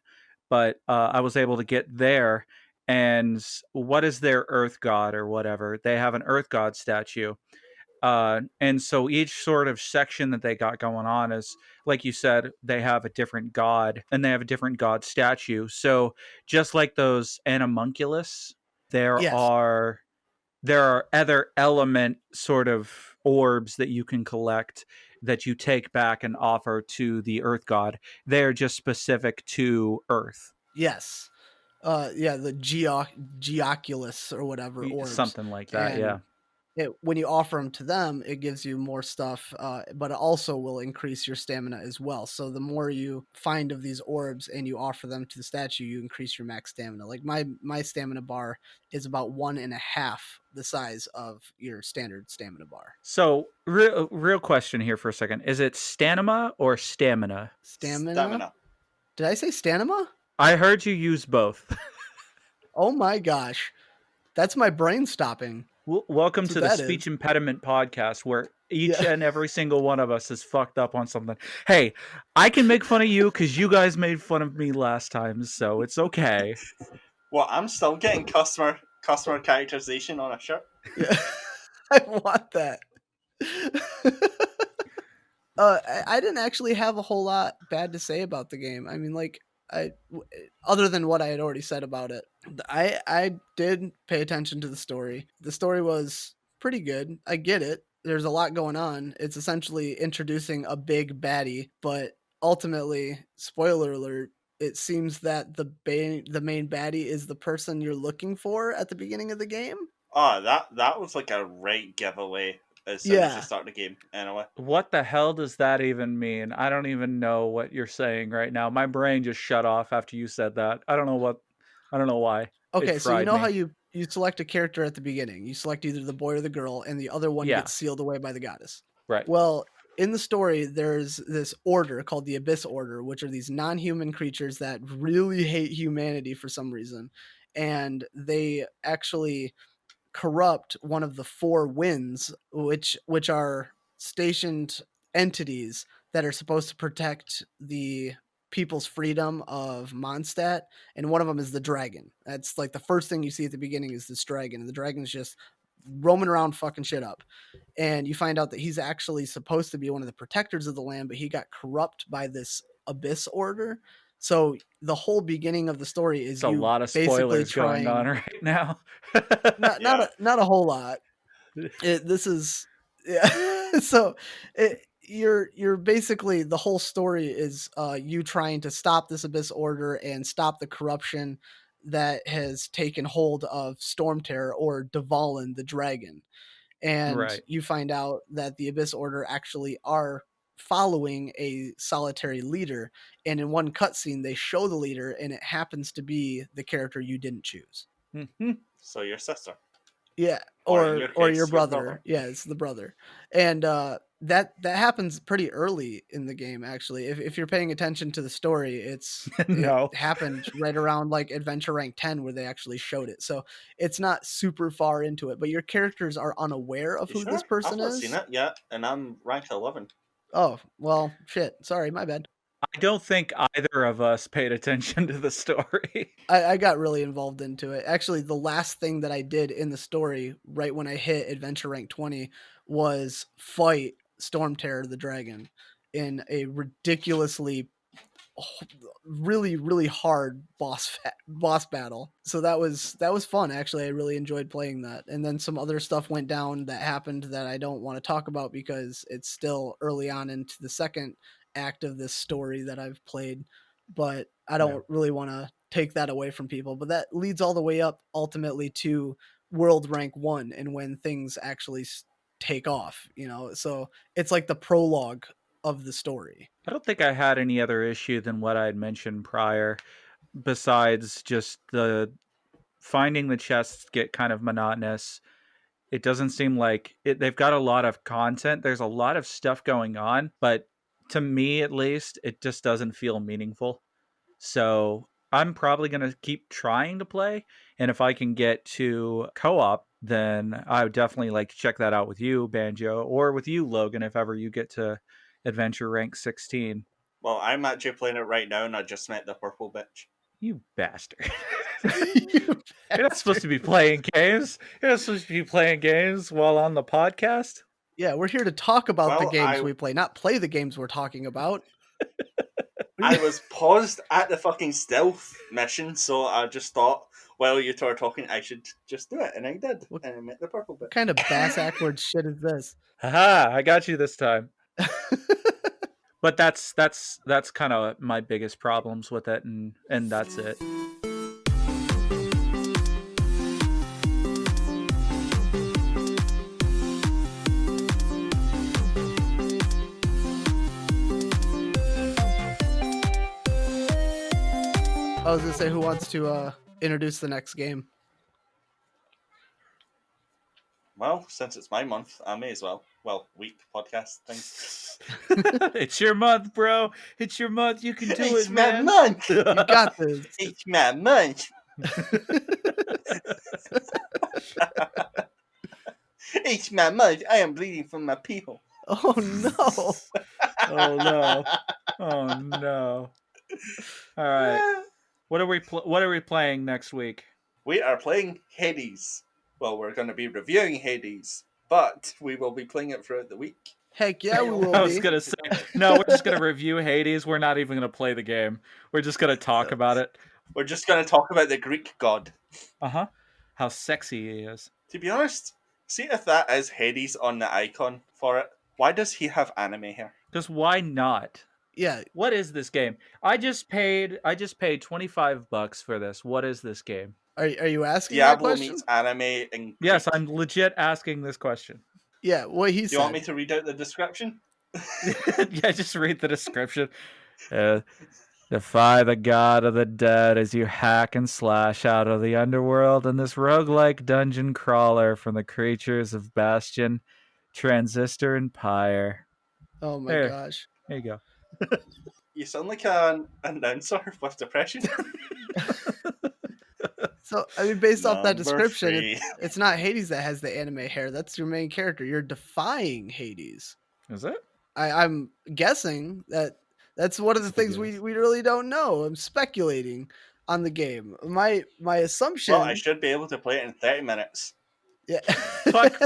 but I was able to get there. And what is their Earth God or whatever? They have an Earth God statue. And so each sort of section that they got going on is, like you said, they have a different god and they have a different god statue. So just like those animunculus, there Yes. are there are other element sort of orbs that you can collect that you take back and offer to the Earth God. They're just specific to Earth. Yes. Yeah, the Geoculus or whatever orbs. Something like that, And yeah. when you offer them to them, it gives you more stuff, but it also will increase your stamina as well. So the more you find of these orbs and you offer them to the statue, you increase your max stamina. Like my stamina bar is about 1.5 the size of your standard stamina bar. So, real question here for a second. Is it stamina or stamina? Stamina? Did I say stamina? I heard you use both. Oh my gosh. That's my brain stopping. Welcome That's to what the that Speech is. Impediment Podcast, where each Yeah. and every single one of us is fucked up on something. Hey, I can make fun of you because you guys made fun of me last time, so it's okay. Well, I'm still getting customer characterization on a shirt. Yeah. I want that. I didn't actually have a whole lot bad to say about the game. I mean, like, other than what I had already said about it, I did pay attention to the story. The story was pretty good. I get it. There's a lot going on. It's essentially introducing a big baddie, but ultimately, spoiler alert, it seems that the main baddie is the person you're looking for at the beginning of the game. Oh, that was like a right giveaway as soon as you Yeah. start the game. Anyway, What the hell does that even mean? I don't even know what you're saying right now. My brain just shut off after you said that. I don't know why. It Okay, so you fried know how me. you select a character at the beginning. You select either the boy or the girl, and the other one Yeah, gets sealed away by the goddess. right. Well, in the story, there's this order called the Abyss Order, which are these non-human creatures that really hate humanity for some reason, and they actually corrupt one of the four winds, which are stationed entities that are supposed to protect the people's freedom of Mondstadt, and one of them is the dragon. That's like the first thing you see at the beginning is this dragon, and the dragon's just roaming around fucking shit up. And you find out that he's actually supposed to be one of the protectors of the land, but he got corrupt by this abyss order. So the whole beginning of the story It's is a you lot of basically spoilers going on trying right now. yeah. not a whole lot. This is yeah. So you're basically the whole story is you trying to stop this abyss order and stop the corruption that has taken hold of Storm Terror or Dvalin the dragon. And Right. you find out that the abyss order actually are following a solitary leader, and in one cutscene they show the leader and it happens to be the character you didn't choose. Mhm. So your sister, Yeah, or in your or your case, your brother. brother. Yeah, it's the brother. And that happens pretty early in the game actually. If you're paying attention to the story, it No. happened right around like adventure rank 10 where they actually showed it. So it's not super far into it, but your characters are unaware of You who this sure? person I've not seen is. it yet, and I'm rank 11. Oh, well, shit. Sorry, my bad. I don't think either of us paid attention to the story. I got really involved into it. Actually, the last thing that I did in the story, right when I hit adventure rank 20, was fight Storm Terror the dragon in a ridiculously really hard boss battle. So that was fun actually. I really enjoyed playing that. And then some other stuff went down that happened that I don't want to talk about because it's still early on into the second act of this story that I've played, but I Yeah. don't really want to take that away from people. But that leads all the way up ultimately to world rank 1 and when things actually take off, you know. So it's like the prologue of the story. I don't think I had any other issue than what I had mentioned prior, besides just the finding the chests get kind of monotonous. It doesn't seem like they've got a lot of content. There's a lot of stuff going on, but to me at least, it just doesn't feel meaningful. So I'm probably going to keep trying to play. And if I can get to co-op, then I would definitely like to check that out with you, Banjo, or with you, Logan, if ever you get to adventure rank 16. Well, I'm actually playing it right now, and I just met the purple bitch. You bastard. You You're not supposed to be playing games. You're not supposed to be playing games while on the podcast. Yeah, we're here to talk about the Well, games we play, not play the games we're talking about. I was paused at the fucking stealth mission, so I just thought, while you two are talking, I should just do it, and I did. And I met the purple bitch. What kind of bass-ackwards shit is this? Haha, I got you this time. But that's kind of my biggest problems with it, and that's it. I was gonna say, who wants to introduce the next game? Well, since it's my month, I may as well. Well, week podcast thing. It's your month, bro. It's your month. You can do It's it, my man. month. You got this. It's my month. It's my month. I am bleeding from my people. Oh no! Oh no! Oh no! All right. What are we playing next week? We are playing Hades. Well, we're going to be reviewing Hades, but we will be playing it throughout the week. Heck yeah, we will I was be. gonna say no. We're just gonna review Hades. We're not even gonna play the game. We're just gonna talk about it. We're just going to talk about the Greek god. How sexy he is. To be honest, see if that is Hades on the icon for it. Why does he have anime hair? Just why not? Yeah. What is this game? I just paid $25 for this. What is this game? Are you asking that Diablo question? meets anime in Greek. Yes, I'm legit asking this question. Yeah, what he Do said. you want me to read out the description? Yeah, just read the description. Defy the god of the dead as you hack and slash out of the underworld in this roguelike dungeon crawler from the creatures of Bastion, Transistor, and Pyre. Oh my There. gosh. There you go. You sound like an announcer with depression. So, I mean, based off that Number description, 3. it's not Hades that has the anime hair. That's your main character. You're defying Hades. Is it? I'm guessing that's one of the That's a things guess. we really don't know. I'm speculating on the game. My assumption. Well, I should be able to play it in 30 minutes. Yeah. fuck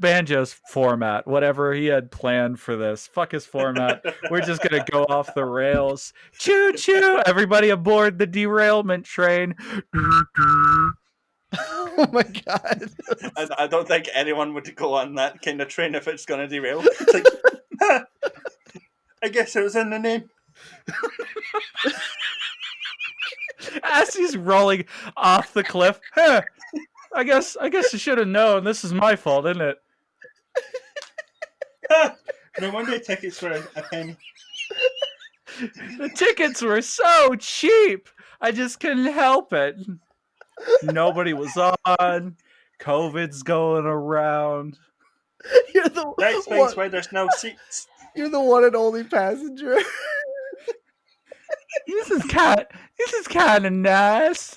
Banjo's format. Whatever he had planned for this. Fuck his format. We're just gonna go off the rails. Choo choo! Everybody aboard the derailment train. Oh my god. I don't think anyone would go on that kind of train if it's going to derail. It's like, I guess it was in the name. As he's rolling off the cliff. Huh, I guess I should have known. This is my fault, isn't it? No wonder tickets were a penny. The tickets were so cheap. I just couldn't help it. Nobody was on. COVID's going around. You're the That explains why there's no seats. You're the one and only passenger. This is kind of nice.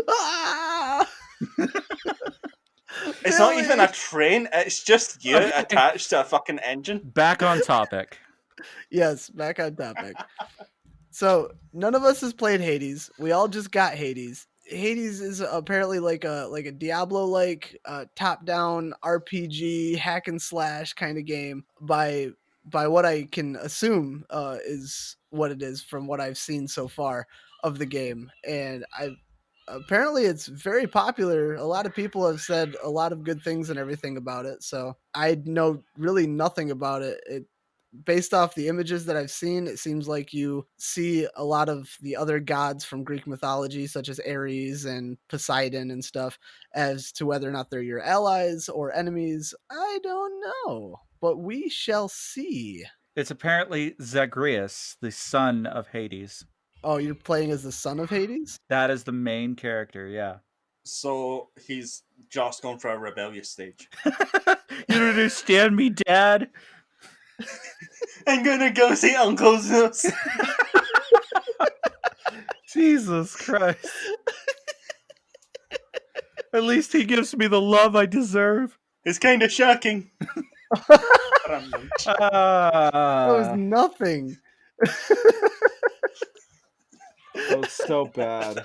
Ah! It's not even a train, it's just you attached to a fucking engine. Back on topic. Yes, back on topic. So none of us has played Hades. We all just got Hades. Hades is apparently like a Diablo top-down RPG hack and slash kind of game by what I can assume is what it is from what I've seen so far of the game. And apparently it's very popular. A lot of people have said a lot of good things and everything about it. So I know really nothing about it. Based off the images that I've seen, it seems like you see a lot of the other gods from Greek mythology, such as Ares and Poseidon and stuff. As to whether or not they're your allies or enemies, I don't know, but we shall see. It's apparently Zagreus, the son of Hades. Oh, you're playing as the son of Hades? That is the main character, yeah. So he's just gone for a rebellious stage. You don't understand me, Dad? I'm gonna go see Uncle Zeus. Jesus Christ. At least he gives me the love I deserve. It's kind of shocking. That was nothing. Oh, so bad.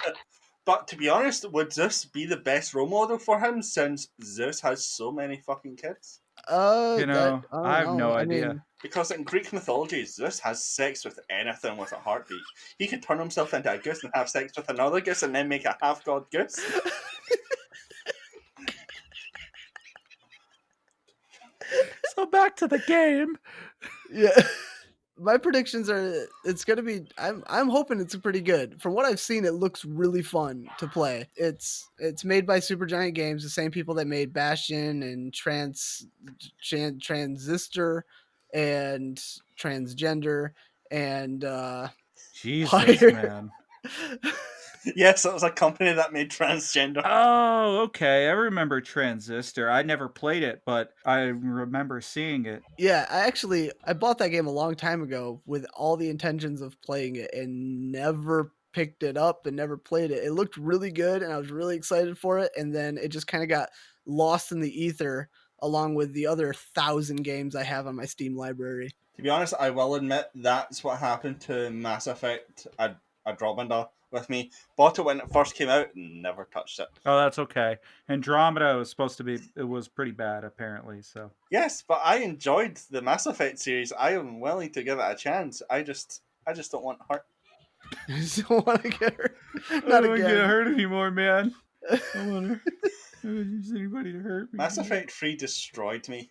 But to be honest, would Zeus be the best role model for him since Zeus has so many fucking kids? You know, I don't I have know. no I idea. mean, Because in Greek mythology, Zeus has sex with anything with a heartbeat. He could turn himself into a goose and have sex with another goose and then make a half-god goose. So back to the game. yeah. My predictions are it's gonna be I'm hoping it's pretty good. From what I've seen, it looks really fun to play. It's made by Supergiant Games, the same people that made Bastion and Transistor and Transgender and Jesus, Fire. man. Yes, it was a company that made transgender. Oh, okay. I remember Transistor. I never played it, but I remember seeing it. Yeah, I bought that game a long time ago with all the intentions of playing it and never picked it up and never played it. It looked really good and I was really excited for it, and then it just kind of got lost in the ether along with the other 1,000 games I have on my Steam library. To be honest, I will admit that's what happened to Mass Effect Andromeda with me. Bought it when it first came out and never touched it. Oh, that's okay. Andromeda was supposed to be, it was pretty bad, apparently, so. Yes, but I enjoyed the Mass Effect series. I am willing to give it a chance. I just don't want hurt. I just don't want to get hurt. I Not don't want to again. get hurt anymore, man. I want to use anybody to hurt me. Mass Effect 3 destroyed me.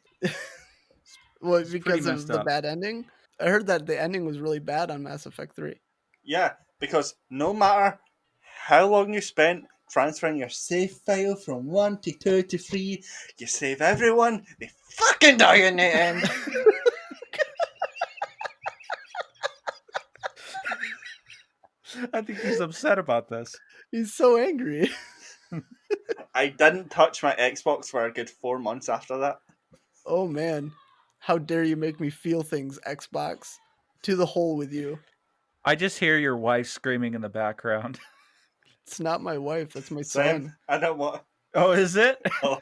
Well, It's pretty because of messed the up. bad ending. I heard that the ending was really bad on Mass Effect 3. Yeah, because no matter how long you spent transferring your save file from 1 to 2 to 3, you save everyone, they fucking die in the end. I think he's upset about this. He's so angry. I didn't touch my Xbox for a good 4 months after that. Oh man, how dare you make me feel things, Xbox? To the hole with you. I just hear your wife screaming in the background. It's not my wife, that's my Same. son. I don't want. Oh, is it? Oh.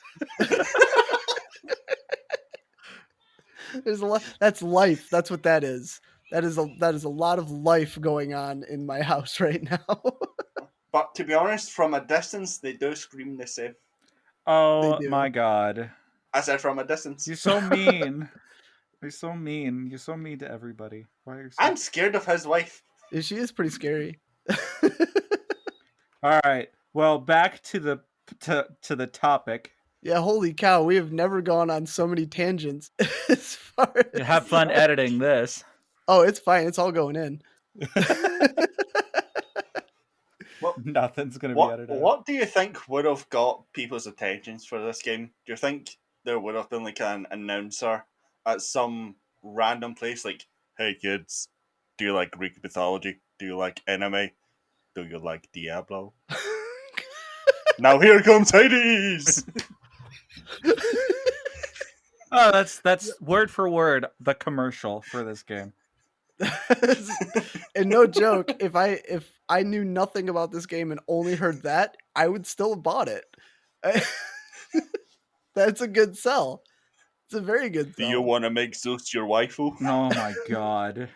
There's a lot. That's life. That's what that is. That is a lot of life going on in my house right now. But to be honest, from a distance, they do scream the same. Oh do. my god. I said from a distance. You're so mean. You're so mean. You're so mean to everybody. Why are you so... I'm scared of his wife. She is pretty scary. All right. Well, back to the topic. Yeah, holy cow, we have never gone on so many tangents. As far as... Have fun editing this. Oh, it's fine. It's all going in. Well, nothing's going to be edited out. What do you think would have got people's attentions for this game? Do you think there would have been like an announcer at some random place like, hey kids, do you like Greek mythology? Do you like anime? Do you like Diablo? Now here comes Hades! Oh, that's word for word the commercial for this game. And no joke, if I knew nothing about this game and only heard that, I would still have bought it. That's a good sell. It's a very good sell. Do you want to make Zeus your waifu? Oh my god.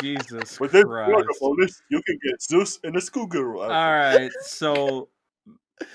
Jesus With this Christ. bonus, you can get Zeus in a schoolgirl outfit. Alright, so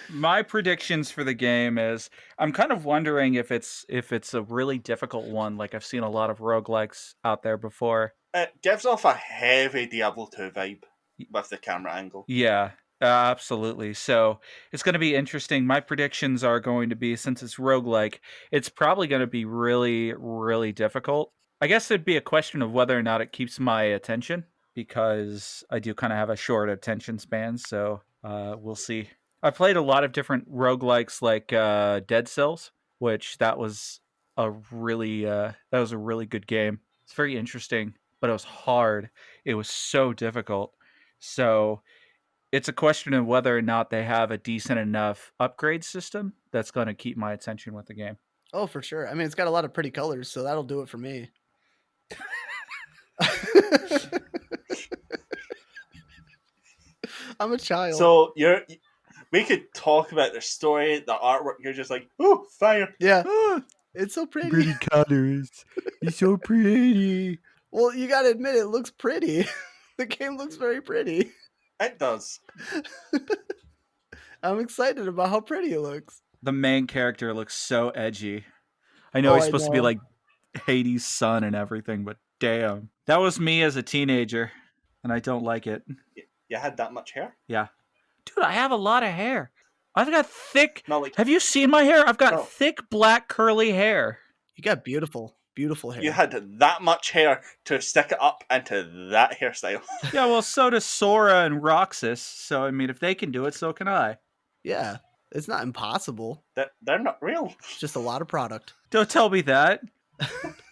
my predictions for the game is I'm kind of wondering if it's a really difficult one. Like I've seen a lot of roguelikes out there before. It gives off a heavy Diablo 2 vibe with the camera angle. Yeah, absolutely. So it's going to be interesting. My predictions are going to be, since it's roguelike, it's probably going to be really, really difficult. I guess it'd be a question of whether or not it keeps my attention, because I do kind of have a short attention span. So we'll see. I played a lot of different roguelikes like Dead Cells, which that was a really good game. It's very interesting. but it was hard. It was so difficult. So it's a question of whether or not they have a decent enough upgrade system that's going to keep my attention with the game. Oh, for sure. I mean, it's got a lot of pretty colors, so that'll do it for me. I'm a child. So we could talk about the story, the artwork. You're just like, oh, fire. Yeah. Ah, It's so pretty. pretty colors. It's so pretty. Well, you gotta admit it looks pretty. The game looks very pretty. It does. I'm excited about how pretty it looks. The main character looks so edgy. I know he's supposed to be like Hades' son and everything, but damn. That was me as a teenager, and I don't like it. You had that much hair? Yeah. Dude, I have a lot of hair. I've got thick... No, like, Have you seen my hair? I've got No. thick, black, curly hair. You got beautiful, beautiful hair. you had that much hair to stick it up into that hairstyle. Yeah, well, so does Sora and Roxas. So, I mean, if they can do it, so can I. Yeah, it's not impossible. They're not real. It's just a lot of product. Don't tell me that.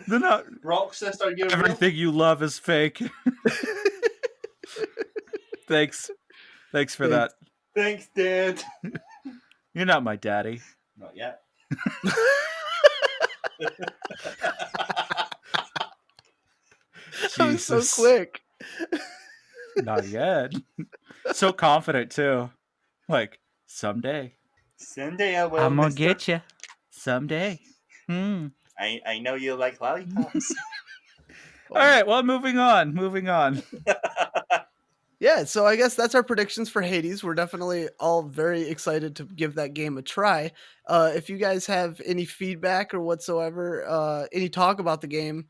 They're not... Roxas, are you real? Everything you love is fake. Thanks. Thanks for that. Thanks, Dad. You're not my daddy. Not yet. That was so Jesus. quick. Not yet. So confident, too. Like, someday. Someday I will. I'm gonna mister. get you. Someday. I know you like lollipops. All right, well, moving on. Yeah, so I guess that's our predictions for Hades. We're definitely all very excited to give that game a try. If you guys have any feedback or whatsoever, any talk about the game,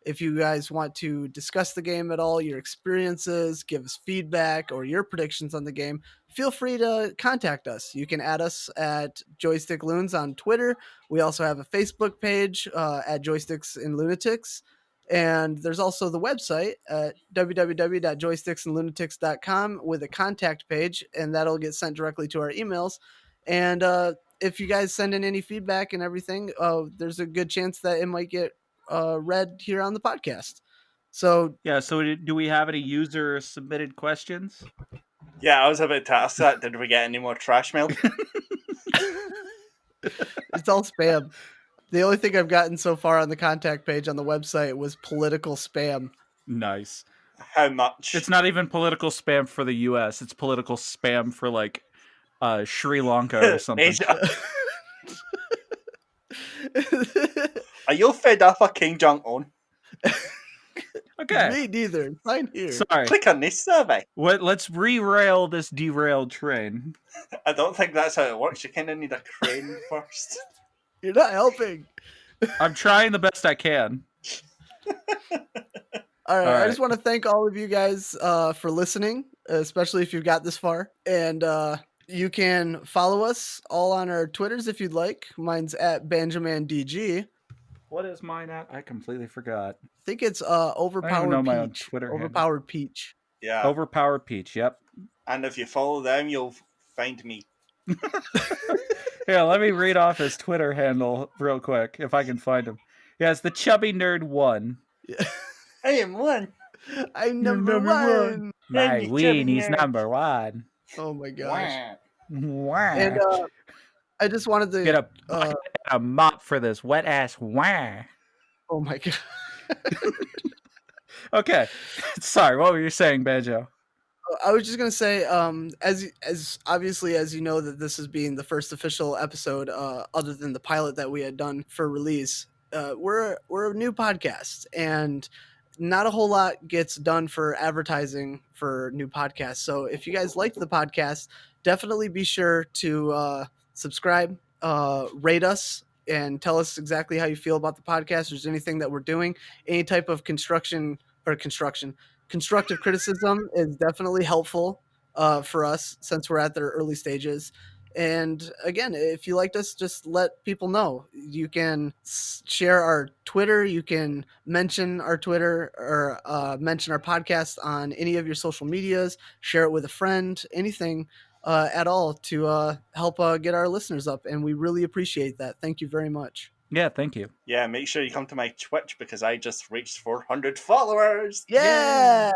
if you guys want to discuss the game at all, your experiences, give us feedback or your predictions on the game, feel free to contact us. You can add us at Joystick Loons on Twitter. We also have a Facebook page at Joysticks and Lunatics. And there's also the website at www.joysticksandlunatics.com with a contact page, and that'll get sent directly to our emails. And if you guys send in any feedback and everything, there's a good chance that it might get read here on the podcast. So Yeah, so do we have any user submitted questions? Yeah, I was about to ask that. Did we get any more trash mail? it's all spam. The only thing I've gotten so far on the contact page on the website was political spam. Nice. How much? It's not even political spam for the US. It's political spam for like Sri Lanka or something. Asia. Are you fed up of King Jong-un? Okay. Me neither. Fine here. Sorry. Click on this survey. Let's re-rail this derailed train. I don't think that's how it works. You kind of need a crane first. You're not helping. I'm trying the best I can. All right. All I right. just want to thank all of you guys for listening, especially if you've got this far. And you can follow us all on our Twitters if you'd like. Mine's at BanjomanDudeGuy. What is mine at? I completely forgot. I think it's I don't know my own OverpoweredPeach. Twitter handle. Overpowered Peach. Yeah. Overpowered Peach, yep. And if you follow them, you'll find me. Here, let me read off his Twitter handle real quick, if I can find him. Yeah, it's TheChubbyNerd1. Yeah. I am one. I'm You're number number one. My Hey, you weenie's chubby nerd. number one. Oh my gosh. Wah. And I just wanted to Get a bucket and a mop for this wet ass wah. oh my god. Okay. Sorry, what were you saying, Banjo? I was just gonna say, as obviously as you know that this is being the first official episode, other than the pilot that we had done for release, we're a new podcast, and not a whole lot gets done for advertising for new podcasts. So if you guys liked the podcast, definitely be sure to subscribe, rate us, and tell us exactly how you feel about the podcast. If there's anything that we're doing, any type of constructive criticism is definitely helpful for us since we're at their early stages. And again, if you liked us, just let people know. You can share our Twitter. You can mention our Twitter or mention our podcast on any of your social medias. Share it with a friend, anything at all to help get our listeners up. And we really appreciate that. Thank you very much. Yeah, thank you. Yeah, make sure you come to my Twitch because I just reached 400 followers. Yeah.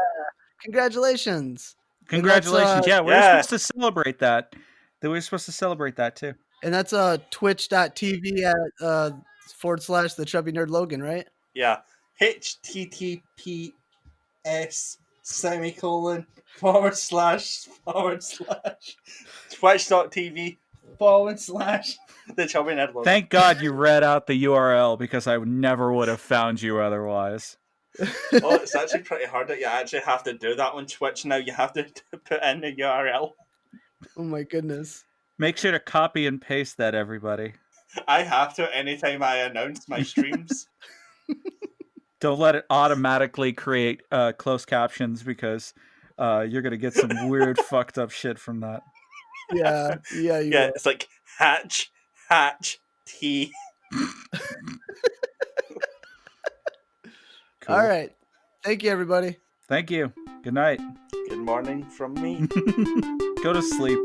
Congratulations. Congratulations. Yeah, we're Yeah. supposed to celebrate that. We're supposed to celebrate that too. And that's twitch.tv at / TheChubbyNerdLogan, right? Yeah. https semicolon / twitch.tv / TheChubbyNerdLogan. Thank God you read out the URL because I never would have found you otherwise. Well, it's actually pretty hard that you actually have to do that on Twitch now. You have to put in the URL. Oh my goodness. Make sure to copy and paste that, everybody. I have to anytime I announce my streams. Don't let it automatically create closed captions because you're going to get some weird fucked up shit from that. Yeah, you will. It's like hatch, tea. Cool. All right. Thank you, everybody. Thank you. Good night. Good morning from me. Go to sleep.